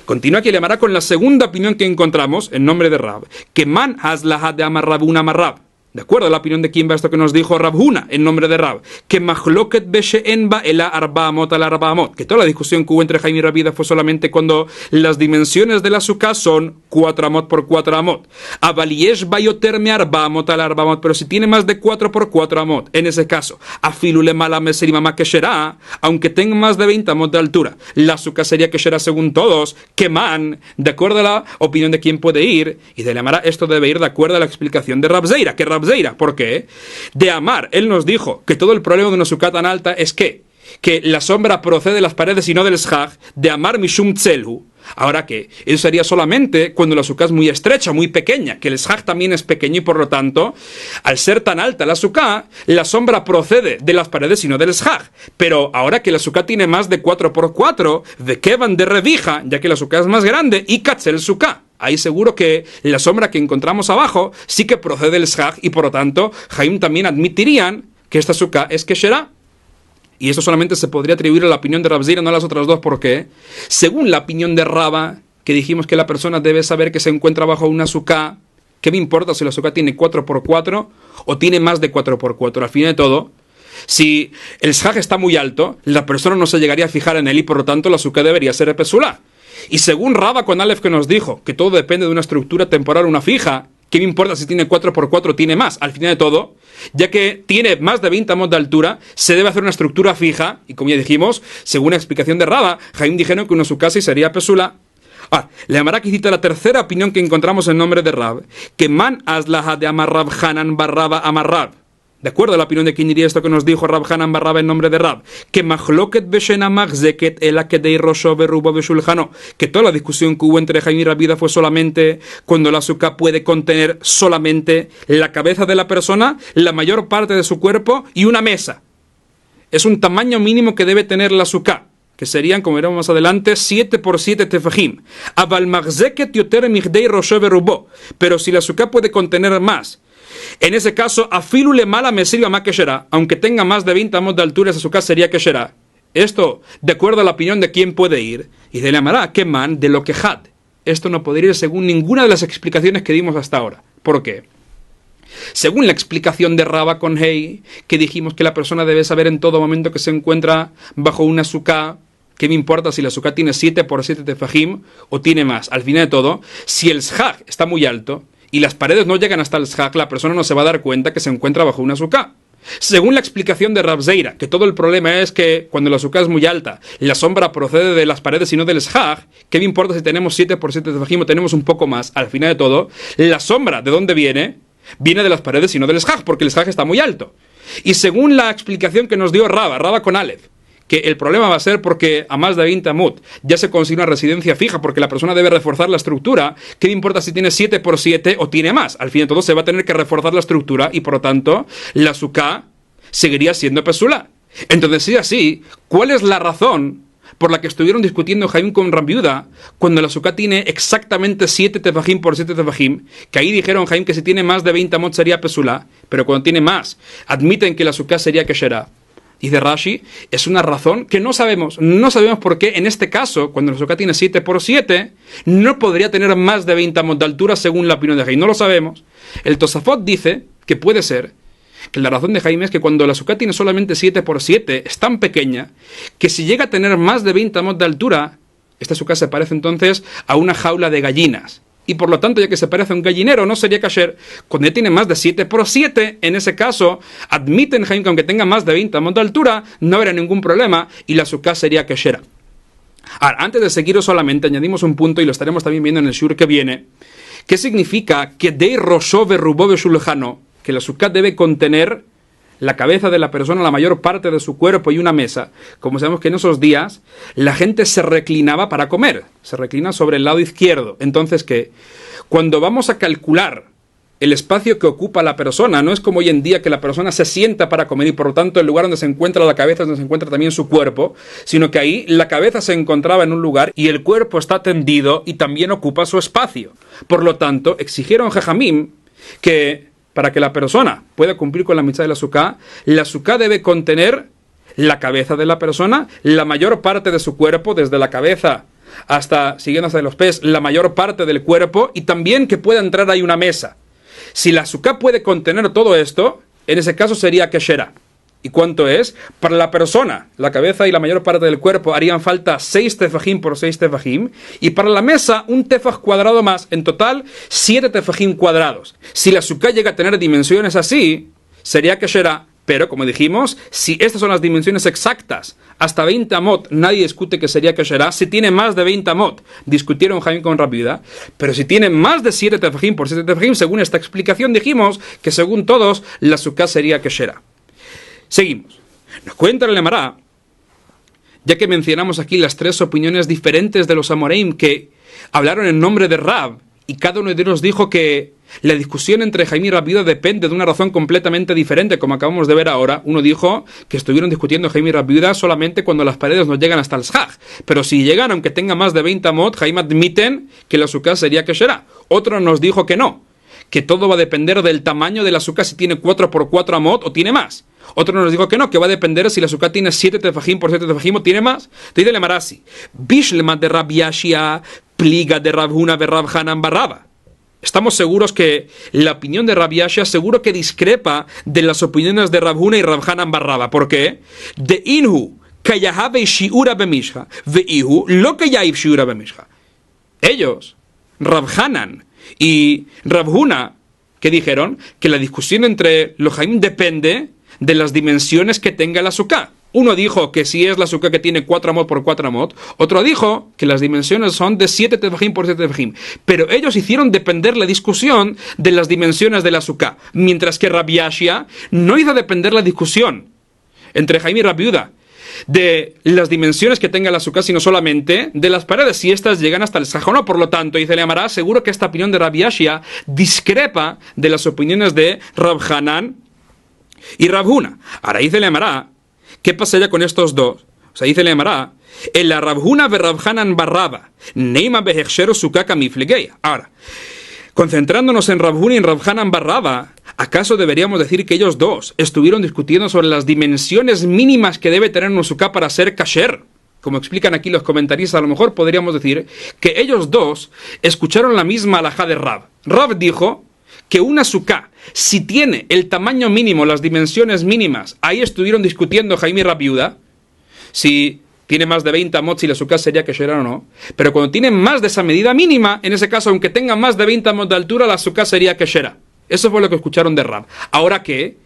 Continúa aquí, le llamará con la segunda opinión que encontramos en nombre de Rab, que man haslaha de amar Rabuna marrab. De acuerdo a la opinión de quién va esto que nos dijo Rab Huna en nombre de Rab, que machloket beshe'en ba ela arba amot al arba amot, que toda la discusión que hubo entre Jaim y Rabbi Yehuda fue solamente cuando las dimensiones de la sukkah son 4 amot por 4 amot. Avaliesh bayoter me arba amot al arba amot, pero si tiene más de 4 por 4 amot, en ese caso, afilule mala meserima kesherá, aunque tenga más de 20 amot de altura, la sukkah sería kesherá según todos, que man, de acuerdo a la opinión de quién puede ir, y de la Mara esto debe ir de acuerdo a la explicación de Rab Zeira, que Rab Zeira, ¿por qué? De Amar, él nos dijo que todo el problema de una sukkah tan alta es que que la sombra procede de las paredes y no del shag, de amar mishum tzelhu. Ahora que eso sería solamente cuando la azúcar es muy estrecha, muy pequeña, que el shag también es pequeño y por lo tanto, al ser tan alta la azúcar, la sombra procede de las paredes y no del shag. Pero ahora que la azúcar tiene más de 4x4, de kevan de revija, ya que la azúcar es más grande, y katzel suká. Ahí seguro que la sombra que encontramos abajo sí que procede del shag y por lo tanto, Jaim también admitirían que esta azúcar es kesherá. Y eso solamente se podría atribuir a la opinión de Rav Zira, no a las otras dos. ¿Por qué? Según la opinión de Rava, que dijimos que la persona debe saber que se encuentra bajo una azúcar, ¿qué me importa si la azúcar tiene 4x4 o tiene más de 4x4? Al fin de todo, si el shag está muy alto, la persona no se llegaría a fijar en él y por lo tanto la azúcar debería ser pesulá. Y según Rava con Aleph que nos dijo que todo depende de una estructura temporal, una fija, ¿qué me importa si tiene 4x4 o tiene más? Al final de todo, ya que tiene más de 20 amos de altura, se debe hacer una estructura fija, y como ya dijimos, según la explicación de Rava, Jaim dijeron que una azúcar sería pesula. Le llamará que cita la tercera opinión que encontramos en nombre de Rab, que man aslaha de amarrab Hanan barraba amarrab. De acuerdo a la opinión de quién diría esto que nos dijo Rab Hanan Barraba en nombre de Rab, que machloket beshena magzeket elakedei rosho berubo beshulhano, que toda la discusión que hubo entre Jaim y Rabida fue solamente cuando la azúcar puede contener solamente la cabeza de la persona, la mayor parte de su cuerpo y una mesa. Es un tamaño mínimo que debe tener la azúcar, que serían, como veremos más adelante, 7x7 tefajim. Aval magzeket yoter migdei rosho berubo, pero si la azúcar puede contener más, en ese caso, afilu le mala me sirva más kesherá, aunque tenga más de 20 amos de altura, esa azúcar sería kesherá. Esto, de acuerdo a la opinión de quién puede ir, y de la llamará que man de lo que had. Esto no podría ir según ninguna de las explicaciones que dimos hasta ahora. ¿Por qué? Según la explicación de Rava con Hei, que dijimos que la persona debe saber en todo momento que se encuentra bajo una azúcar, ¿qué me importa si la azúcar tiene 7x7 tefajim o tiene más? Al final de todo, si el shag está muy alto, y las paredes no llegan hasta el shag, la persona no se va a dar cuenta que se encuentra bajo una azúcar. Según la explicación de Rav Zira, que todo el problema es que cuando la azúcar es muy alta, la sombra procede de las paredes y no del shag, ¿qué me importa si tenemos 7x7 tefajim o tenemos un poco más? Al final de todo, la sombra, ¿de dónde viene? Viene de las paredes y no del shag, porque el shag está muy alto. Y según la explicación que nos dio Rava con Aleph, que el problema va a ser porque a más de 20 amot ya se consigue una residencia fija porque la persona debe reforzar la estructura. ¿Qué me importa si tiene 7x7 o tiene más? Al fin de todo se va a tener que reforzar la estructura y por lo tanto la azúcar seguiría siendo pesula. Entonces, si así, ¿cuál es la razón por la que estuvieron discutiendo Jaim con Rambiuda cuando la azúcar tiene exactamente 7 tefajim por 7 tefajim? Que ahí dijeron Jaim que si tiene más de 20 amot sería pesula, pero cuando tiene más admiten que la azúcar sería kesherá. Dice Rashi, es una razón que no sabemos por qué en este caso, cuando la azúcar tiene 7x7, no podría tener más de 20 amos de altura según la opinión de Jaime. No lo sabemos. El Tosafot dice que puede ser que la razón de Jaime es que cuando la azúcar tiene solamente 7x7, es tan pequeña que si llega a tener más de 20 amos de altura, esta azúcar se parece entonces a una jaula de gallinas. Y por lo tanto, ya que se parece a un gallinero, no sería kasher. Cuando ya tiene más de 7x7, en ese caso, admiten Jaim que aunque tenga más de 20 amos de altura, no habrá ningún problema y la azúcar sería kashera. Ahora, antes de seguir solamente, añadimos un punto y lo estaremos también viendo en el shur que viene. ¿Qué significa que dei rosho verubó beshulhano? Que la azúcar debe contener la cabeza de la persona, la mayor parte de su cuerpo y una mesa. Como sabemos que en esos días la gente se reclinaba para comer, se reclina sobre el lado izquierdo. Entonces, ¿qué? Cuando vamos a calcular el espacio que ocupa la persona, no es como hoy en día que la persona se sienta para comer y por lo tanto el lugar donde se encuentra la cabeza es donde se encuentra también su cuerpo, sino que ahí la cabeza se encontraba en un lugar y el cuerpo está tendido y también ocupa su espacio. Por lo tanto, exigieron Jajamim que para que la persona pueda cumplir con la mitzvah del azúcar, la azúcar debe contener la cabeza de la persona, la mayor parte de su cuerpo, desde la cabeza hasta, siguiendo hasta los pies, la mayor parte del cuerpo, y también que pueda entrar ahí una mesa. Si la azúcar puede contener todo esto, en ese caso sería kesherá. ¿Y cuánto es? Para la persona, la cabeza y la mayor parte del cuerpo harían falta 6 tefajim por 6 tefajim, y para la mesa un tefaj cuadrado más, en total 7 tefajim cuadrados. Si la azúcar llega a tener dimensiones así, sería kesherá, pero como dijimos, si estas son las dimensiones exactas, hasta 20 amot, nadie discute que sería kesherá. Si tiene más de 20 amot, discutieron Jaim con Rabida, pero si tiene más de 7 tefajim por 7 tefajim, según esta explicación dijimos que según todos, la azúcar sería kesherá. Seguimos. Nos cuenta el Lemara ya que mencionamos aquí las tres opiniones diferentes de los Amoreim que hablaron en nombre de Rab, y cada uno de ellos dijo que la discusión entre Jaime y Rab Yehuda depende de una razón completamente diferente, como acabamos de ver ahora. Uno dijo que estuvieron discutiendo Jaime y Rab Yehuda solamente cuando las paredes no llegan hasta el Shaj, pero si llegan, aunque tenga más de 20 amot, Jaime admiten que la sukkah sería kesherá. Otro nos dijo que no, que todo va a depender del tamaño de la sukkah, si tiene 4 por 4 amot o tiene más. Otro nos dijo que no, que va a depender si la sukkah tiene 7 tefajim por 7 tefajim o tiene más. Te dice el Marasi, Bishlema de Rab Yashia, pliga de Rab Huna de Rab Hanan Barraba. Estamos seguros que la opinión de Rab Yashia seguro que discrepa de las opiniones de Rab Huna y Rab Hanan Barraba. ¿Por qué? De inhu kayahabe shiura bemishha, ve ihu lo kayaib shiura bemishha. Ellos, Rab Hanan y Rab Huna, que dijeron que la discusión entre los Jaim depende de las dimensiones que tenga la sukkah. Uno dijo que si es la sukkah que tiene 4 amot por 4 amot, otro dijo que las dimensiones son de 7 tefajim por 7 tefajim. Pero ellos hicieron depender la discusión de las dimensiones de la sukkah, mientras que Rab Yashia no hizo depender la discusión entre Jaime y Rab Yehuda de las dimensiones que tenga la sukkah, sino solamente de las paredes, si estas llegan hasta el Shaj o no. Por lo tanto, dice el Amará, seguro que esta opinión de Rab Yashia discrepa de las opiniones de Rab Hanan y Rab Huna. Ahora dice el Amará, ¿qué pasaría con estos dos? O sea, dice el Amará, el Rab Huna ve Rab Hanan Barraba, neima behechero sukkah kamiflegei. Ahora, concentrándonos en Rab Huna y en Rab Hanan Barraba, ¿acaso deberíamos decir que ellos dos estuvieron discutiendo sobre las dimensiones mínimas que debe tener una sukkah para ser kasher? Como explican aquí los comentaristas, a lo mejor podríamos decir que ellos dos escucharon la misma alajá de Rab. Rab dijo que una sukkah, si tiene el tamaño mínimo, las dimensiones mínimas, ahí estuvieron discutiendo Jaime y Rab Yehuda, si tiene más de 20 amot, si la sukkah sería kesherá o no. Pero cuando tiene más de esa medida mínima, en ese caso, aunque tenga más de 20 amot de altura, la sukkah sería kesherá. Eso fue lo que escucharon de Rab. Ahora que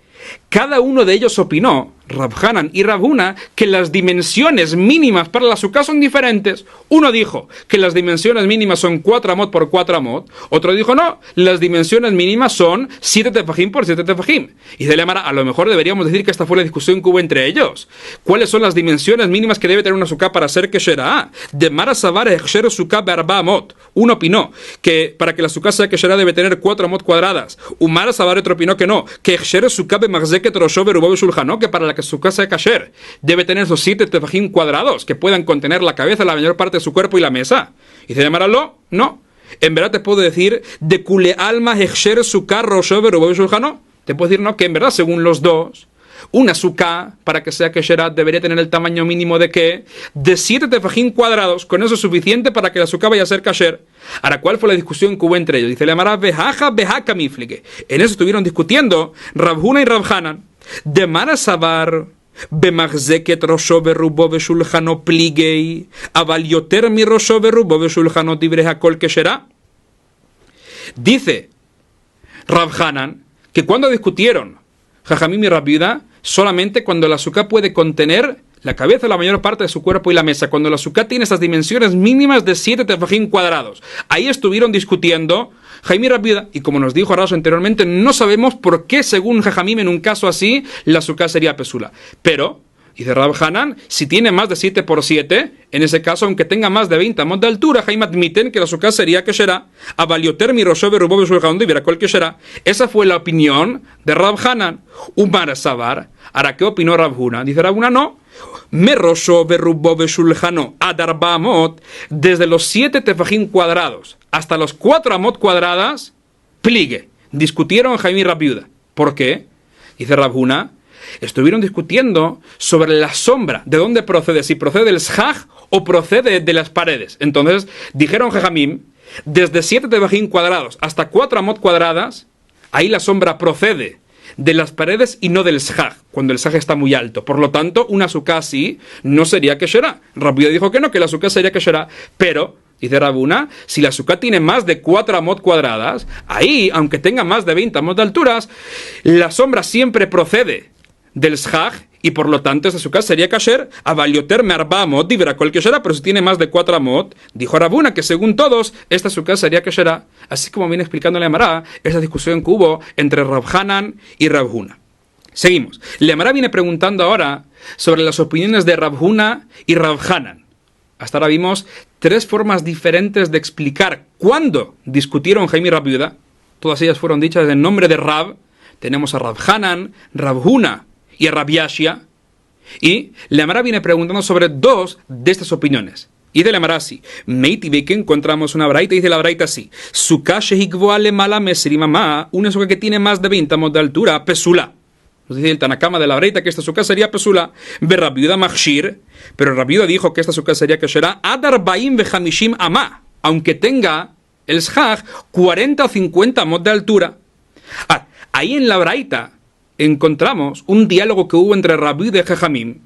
cada uno de ellos opinó, Rab Hanan y Rab Huna, que las dimensiones mínimas para la sukkah son diferentes. Uno dijo que las dimensiones mínimas son 4 amot por 4 amot. Otro dijo no, las dimensiones mínimas son 7 tefajim por 7 tefajim. Y de la Mara, a lo mejor deberíamos decir que esta fue la discusión que hubo entre ellos. ¿Cuáles son las dimensiones mínimas que debe tener una sukkah para ser kesherá? De Mara Savar Echsher sukkah be'arba amot. Uno opinó que para que la sukkah sea kesherá debe tener 4 amot cuadradas. Umara Savar otro opinó que no, que Echsher sukkah be'machzeket rosho be'rubo be'shulchano, que para la que su casa de kasher debe tener esos 7 tefajim cuadrados que puedan contener la cabeza, la mayor parte de su cuerpo y la mesa. Y se llamará no. En verdad te puedo decir de kule alma hechsher sukkah rosho be'rubo be'shulchano. Te puedo decir no, que en verdad según los dos, una sukkah para que sea kesherá debería tener el tamaño mínimo de ¿qué? De 7 tefajim cuadrados. Con eso es suficiente para que la sukkah vaya a ser kasher. Ahora, ¿cuál fue la discusión que hubo entre ellos? Dice la Mara behaja behaka miflige. En eso estuvieron discutiendo Rab Huna y Rab Hanan. De Mara Sabar במחזקת ראשו ורובו ושולחנו פליגי, אבל יותר מראשו ורובו ושולחנו דברי הכל כשרה. Dice Rab Hanan que cuando discutieron Jajamim y Rab Yehuda, solamente cuando la sukkah puede contener la cabeza, la mayor parte de su cuerpo y la mesa, cuando la sukkah tiene estas dimensiones mínimas de 7 tefajim cuadrados. Ahí estuvieron discutiendo Jaime y Rab Yehuda, y como nos dijo Rash anteriormente, no sabemos por qué, según Jajamim, en un caso así, la sukkah sería pesula. Pero, dice Rab Hanan, si tiene más de 7 por 7, en ese caso, aunque tenga más de 20 amot de altura, Jaime admiten que la sukkah sería kesherá. Avalioter mi rosho berubó besulchan y veracol kesherá. Esa fue la opinión de Rab Hanan. Umar Sabar. Ahora, ¿qué opinó Rab Huna? Dice Rab Huna, no. Me rosho berubó besulchano adarba amot, desde los 7 tefajim cuadrados hasta los 4 amot cuadradas, pligue. Discutieron Jaime y Rab Yehuda. ¿Por qué? Dice Rab Huna, estuvieron discutiendo sobre la sombra, de dónde procede, si procede del shaj o procede de las paredes. Entonces, dijeron Jajamim, desde 7 tefajim cuadrados hasta 4 amot cuadradas, ahí la sombra procede de las paredes y no del shaj, cuando el shaj está muy alto. Por lo tanto, una sukkah así no sería kesherá. Rab Yehuda dijo que no, que la sukkah sería kesherá, pero dice Rab Huna, si la sukkah tiene más de 4 amot cuadradas, ahí, aunque tenga más de 20 amot de alturas, la sombra siempre procede del shaj, y por lo tanto esa sukkah sería kasher. Avalioter me arba amot y verá cualquier kesherá, pero si tiene más de 4 amot, dijo Rab Huna que según todos, esta sukkah sería kesherá. Así como viene explicando la Amará, esa discusión que hubo entre Rab Hanan y Rab Huna. Seguimos. La Amará viene preguntando ahora sobre las opiniones de Rav Huna y Rav Hanan. Hasta ahora vimos 3 formas diferentes de explicar cuándo discutieron Jaime y Rav Yehuda. Todas ellas fueron dichas en nombre de Rav. Tenemos a Rav Hanan, Rav Huna y a Rav Yashia. Y la Emara viene preguntando sobre 2 de estas opiniones. Y de la Emara así, Meiti ve que encontramos una braita y dice la braita así, Sukkah shehikvoa lemala mesri mamá, una sukkah que tiene más de 20 amos de altura, pesula. Nos dice el Tanakama de la braita que esta sukkah sería pesula, ve Rav Yehuda machshir, pero Rav Yehuda dijo que esta sukkah sería kasherá adar baim ve hamishim amá, aunque tenga el shach 40 o 50 amos de altura. Ahí en la braita encontramos un diálogo que hubo entre Rav Yehuda y Jajamim.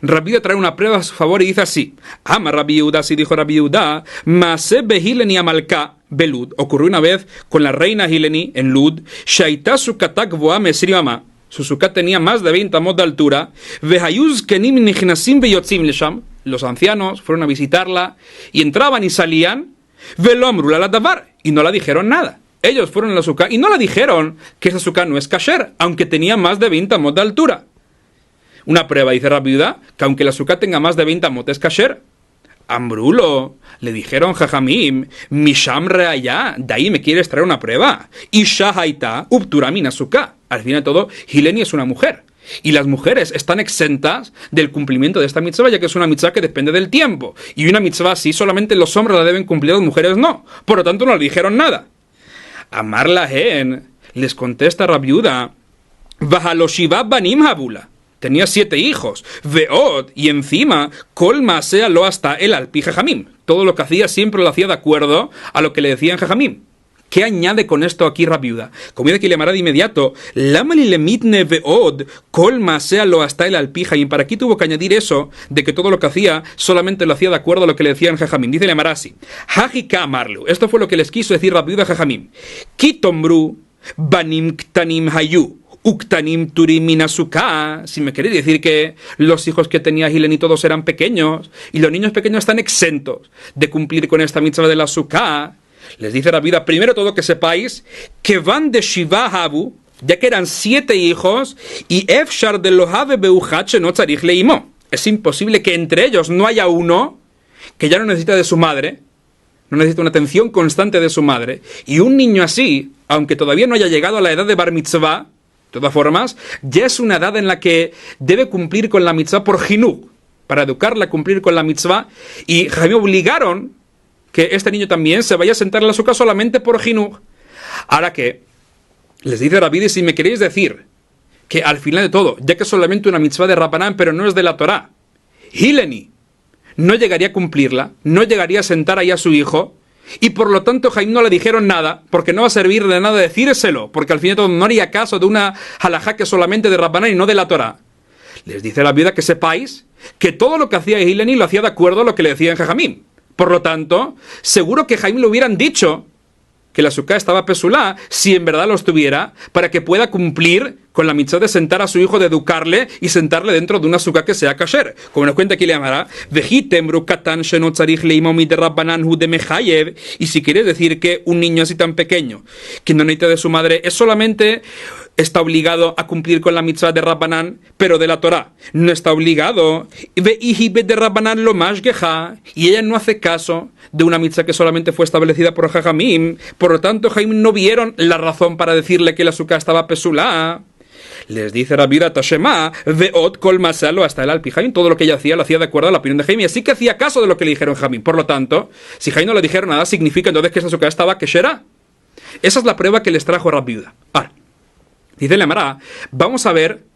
Rav Yehuda trae una prueba a su favor y dice así, ama Rav Yehuda, así dijo Rav Yehuda, Maaseh behileni amalka belud, ocurrió una vez con la reina Hileni en Lud, shaita sukkata gvoa mesri mamá, su sukkah tenía más de 20 amos de altura, vehayuz kenim nichnasim veyotzim lesham, los ancianos fueron a visitarla y entraban y salían, velo amru la davar, y no la dijeron nada. Ellos fueron a la sukkah y no le dijeron que esa sukkah no es kasher, aunque tenía más de 20 amos de altura. Una prueba, dice Rav Yehuda, que aunque la sukkah tenga más de 20 amos es kasher. Ambrulo, le dijeron Jajamim, Misham reaya, de ahí me quieres traer una prueba. Isha haita upturamina sukkah. Al fin de todo, Hileni es una mujer. Y las mujeres están exentas del cumplimiento de esta mitzvah, ya que es una mitzvah que depende del tiempo. Y una mitzvah así solamente los hombres la deben cumplir, las mujeres no. Por lo tanto, no le dijeron nada. Amar Lahen, les contesta Rav Yehuda, Vahaloshiva banim habula. Tenía 7 hijos, Veot, y encima, Kol Maaseh lo hasta el alpi Jajamim. Todo lo que hacía siempre lo hacía de acuerdo a lo que le decían Jajamim. ¿Qué añade con esto aquí Rav Yehuda? Como dice que le llamará de inmediato, Lamali lemitne Veot, Kol Maaseh lo hasta el alpi Jajamim. ¿Para qué tuvo que añadir eso de que todo lo que hacía solamente lo hacía de acuerdo a lo que le decían Jajamim? Dice le llamará así, Hajika amarlu. Esto fue lo que les quiso decir Rav Yehuda a Jajamim. Kitombru banim ktanim hayu. Uktanim turimina sukkah, si me queréis decir que los hijos que tenía Hileni todos eran pequeños, y los niños pequeños están exentos de cumplir con esta mitzvah de la sukkah, les dice la vida, primero todo que sepáis, que van de Shiva Habu, ya que eran 7 hijos, y Efshar de Lohave Beuhache no tzarich leimo. Es imposible que entre ellos no haya uno que ya no necesita de su madre, no necesita una atención constante de su madre, y un niño así, aunque todavía no haya llegado a la edad de bar mitzvah, de todas formas, ya es una edad en la que debe cumplir con la mitzvah por jinú, para educarla a cumplir con la mitzvah, y Jaime obligaron que este niño también se vaya a sentar en la sukkah solamente por jinú. Ahora que, les dice Rabbi, si me queréis decir que al final de todo, ya que es solamente una mitzvah de Rabbanán, pero no es de la Torá, Hileni no llegaría a cumplirla, no llegaría a sentar ahí a su hijo, y por lo tanto Jaime no le dijeron nada, porque no va a servir de nada decírselo, porque al fin y al cabo no haría caso de una halajá que solamente de Rabbanán y no de la Torá. Les dice la vida que sepáis que todo lo que hacía Hileni lo hacía de acuerdo a lo que le decían Jajamim. Por lo tanto, seguro que Jaime le hubieran dicho que la sukkah estaba pesulá, si en verdad lo estuviera, para que pueda cumplir con la mitzvah de sentar a su hijo, de educarle y sentarle dentro de una sukkah que sea kasher. Como nos cuenta aquí le llamará, y si quieres decir que un niño así tan pequeño, que no necesita de su madre, es solamente está obligado a cumplir con la mitzvah de Rabbanán, pero de la Torá no está obligado, y ella no hace caso de una mitzvah que solamente fue establecida por Jajamim. Por lo tanto, Jaime no vieron la razón para decirle que la sukkah estaba pesulá. Les dice Rabbi Tashema, veot kol masalo hasta el alpi. Jaime, todo lo que ella hacía lo hacía de acuerdo a la opinión de Jaime, así que hacía caso de lo que le dijeron Jaime. Por lo tanto, si Jaime no le dijeron nada, significa entonces que esa sukkah estaba keshera. Esa es la prueba que les trajo Rabbi Yehuda. Ahora, dice la Emara, vamos a ver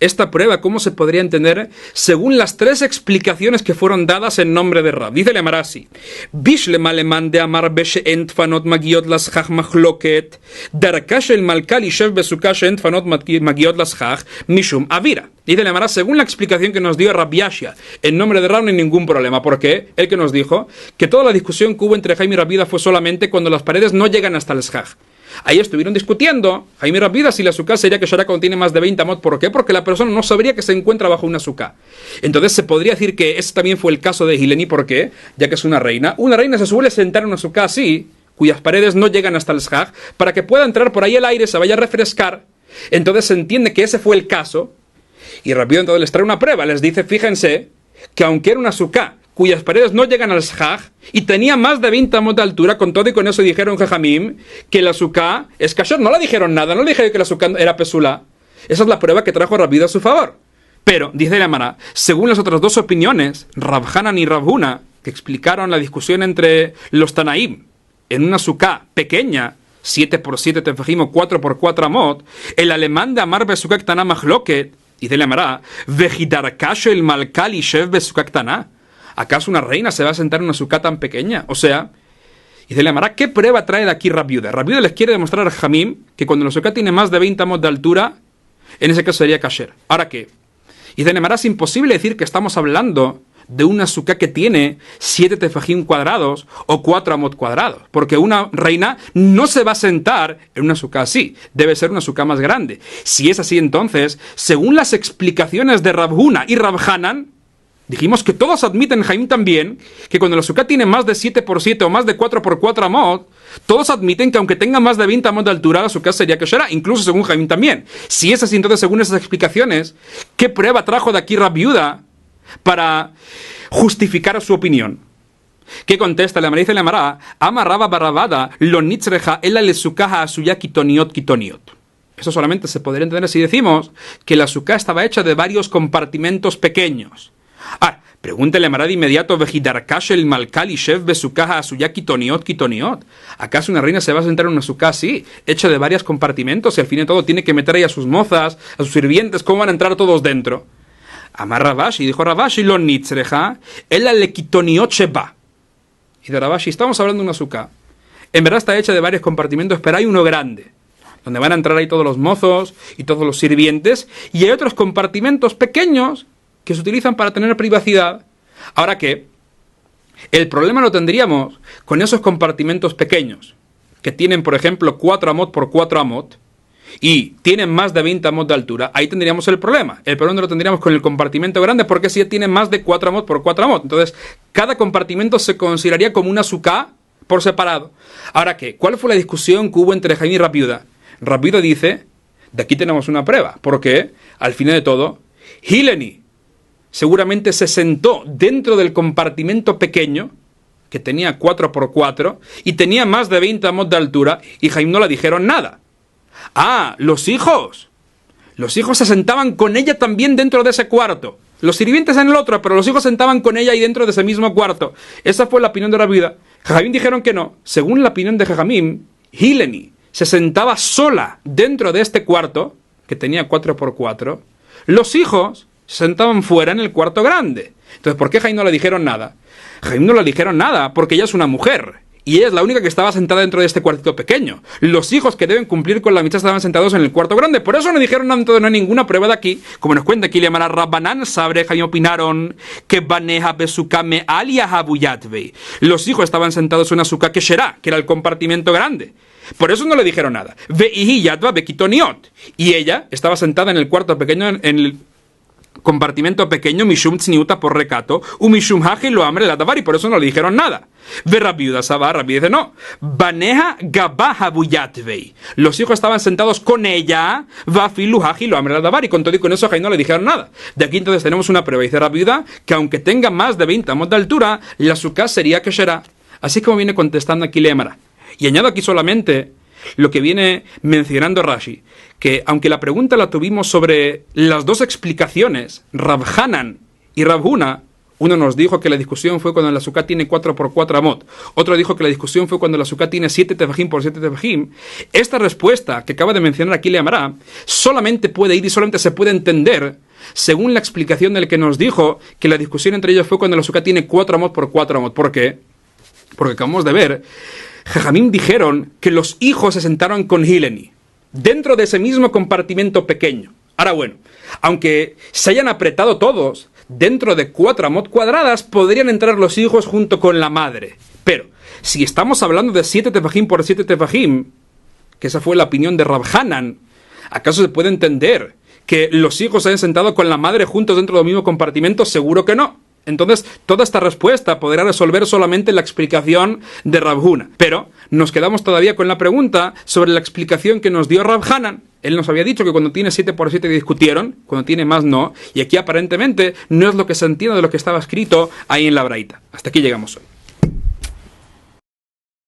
esta prueba, cómo se podría entender según las 3 explicaciones que fueron dadas en nombre de Rab. Dice la Emara así, Bishlem aleman de amar beshe entfanot magiot las chach machloket, darkash el malkal ishev besukash entfanot magiot las chach mishum avira. Dice la Emara, según la explicación que nos dio Rab Yashia, en nombre de Rab no hay ningún problema, porque él que nos dijo que toda la discusión que hubo entre Jaime y Rab Yehuda fue solamente cuando las paredes no llegan hasta el chach. Ahí estuvieron discutiendo, Jaime y Rab Yehuda, si la sukkah sería que Shara contiene más de 20 amot. ¿Por qué? Porque la persona no sabría que se encuentra bajo una sukkah. Entonces se podría decir que ese también fue el caso de Hileni. ¿Por qué? Ya que es una reina. Una reina se suele sentar en una sukkah así, cuyas paredes no llegan hasta el shach, para que pueda entrar por ahí el aire, se vaya a refrescar. Entonces se entiende que ese fue el caso Y Rabbi Yehuda entonces les trae una prueba, les dice, fíjense, que aunque era una suká cuyas paredes no llegan al shaj y tenía más de 20 amos de altura, con todo y con eso dijeron Jajamim que la suká es kasher. No le dijeron nada, no le dijeron que la suká era pesula. Esa es la prueba que trajo Rabbi Yehuda a su favor. Pero, dice la Gemara, según las otras dos opiniones, Rav Hanan y Rav Huna, que explicaron la discusión entre los Tanaim en una suká pequeña, 7x7 tefajim o 4x4 amot, el alemán de Amar besuká ktana machloket, dice la Gemara, vejidarkasho el malkal ishev besuká ktana. ¿Acaso una reina se va a sentar en una suká tan pequeña? O sea, dice la Gemara, ¿qué prueba trae de aquí Rabbi Yehuda? Rabbi Yehuda les quiere demostrar a Jamim que cuando la suká tiene más de 20 amot de altura, en ese caso sería kasher. ¿Ahora qué? Dice la Gemara, es imposible decir que estamos hablando de una suká que tiene 7 tefajim cuadrados o 4 amot cuadrados, porque una reina no se va a sentar en una suká así, debe ser una suká más grande. Si es así, entonces, según las explicaciones de Rav Huna y Rav Hanan, dijimos que todos admiten, Jaim también, que cuando la suká tiene más de 7x7 o más de 4x4 amot, todos admiten que aunque tenga más de 20 amot de altura, la suká sería kasher, incluso según Jaim también. Si es así, entonces, según esas explicaciones, ¿qué prueba trajo de aquí Rabbi Yehuda para justificar su opinión? ¿Qué contesta? Le dice la Gemara, amarraba barrabada lo nitzreja ela le sukaha asuya kitoniot kitoniot. Eso solamente se podría entender si decimos que la suká estaba hecha de varios compartimentos pequeños. Pregúntele a Gemara de inmediato, vejidarkash el malkal ishev besukaha asuya kitoniot kitoniot. ¿Acaso una reina se va a sentar en una suká así, hecha de varios compartimentos, y al fin y al cabo tiene que meter ahí a sus mozas, a sus sirvientes? ¿Cómo van a entrar todos dentro? Amar Ravashi, dijo Ravashi, lo nitzreja, ela le kitoniot sheba. Y de Ravashi, estamos hablando de una suká. En verdad está hecha de varios compartimentos, pero hay uno grande, donde van a entrar ahí todos los mozos y todos los sirvientes, y hay otros compartimentos pequeños que se utilizan para tener privacidad. Ahora que el problema lo tendríamos con esos compartimentos pequeños, que tienen, por ejemplo, 4 amot por 4 amot, y tienen más de 20 amot de altura, ahí tendríamos el problema. El problema lo tendríamos con el compartimento grande, porque si tiene más de 4 amot por 4 amot. Entonces, cada compartimento se consideraría como una suká por separado. Ahora que, ¿cuál fue la discusión que hubo entre Jaim y Rabbi Yehuda? Rabbi Yehuda dice, de aquí tenemos una prueba, porque, al final de todo, Hileni seguramente se sentó dentro del compartimento pequeño, que tenía 4x4, y tenía más de 20 amot de altura, y Jaim no le dijeron nada. Los hijos se sentaban con ella también dentro de ese cuarto. Los sirvientes en el otro, pero los hijos sentaban con ella ahí dentro de ese mismo cuarto. Esa fue la opinión de Rabbi Yehuda. Jajamim dijeron que no. Según la opinión de Jajamim, Hileni se sentaba sola dentro de este cuarto, que tenía 4x4. Los hijos se sentaban fuera en el cuarto grande. Entonces, ¿por qué Jaim no le dijeron nada? Jaim no le dijeron nada porque ella es una mujer, y ella es la única que estaba sentada dentro de este cuartito pequeño. Los hijos que deben cumplir con la mitzvah estaban sentados en el cuarto grande. Por eso no dijeron nada, entonces no hay ninguna prueba de aquí. Como nos cuenta aquí, le llamará Rabbanán, Sabre, Jaim opinaron que Baneja Besuká me alia habuyatve. Los hijos estaban sentados en una suká que será, que era el compartimento grande. Por eso no le dijeron nada. Ve'ihi yatva bekitoniot. Y ella estaba sentada en el cuarto pequeño, en el compartimento pequeño, mishum tzniuta, por recato, mishum haji lo amre la davar, y por eso no le dijeron nada. Ve Rabbi Yehuda Sabar, Rabbi dice no. Baneja gabaha buyatvei. Los hijos estaban sentados con ella, vafilu haji lo amre la davar, y con todo y con eso Jaim no le dijeron nada. De aquí entonces tenemos una prueba, dice Rabbi Yehuda, que aunque tenga más de 20 amos de altura, la suká sería kesherá. Así como viene contestando aquí le llamará. Y añado aquí solamente lo que viene mencionando Rashi, que aunque la pregunta la tuvimos sobre las dos explicaciones, Rav Hanan y Rav Huna, uno nos dijo que la discusión fue cuando la suká tiene 4x4 amot, otro dijo que la discusión fue cuando la suká tiene 7 tefajim por 7 tefajim. Esta respuesta que acaba de mencionar aquí le llamará, solamente puede ir y solamente se puede entender según la explicación del que nos dijo que la discusión entre ellos fue cuando la suká tiene 4 amot por 4 amot. ¿Por qué? Porque acabamos de ver, Jajamim dijeron que los hijos se sentaron con Hileni dentro de ese mismo compartimento pequeño. Ahora bueno, aunque se hayan apretado todos dentro de 4 amot cuadradas, podrían entrar los hijos junto con la madre. Pero si estamos hablando de 7 tefajim por 7 tefajim, que esa fue la opinión de Rav Hanan, ¿acaso se puede entender que los hijos se hayan sentado con la madre juntos dentro del mismo compartimento? Seguro que no. Entonces, toda esta respuesta podrá resolver solamente la explicación de Rav Huna. Pero nos quedamos todavía con la pregunta sobre la explicación que nos dio Rav Hanan. Él nos había dicho que cuando tiene 7 por 7 discutieron, cuando tiene más no, y aquí aparentemente no es lo que se entiende de lo que estaba escrito ahí en la Braita. Hasta aquí llegamos hoy.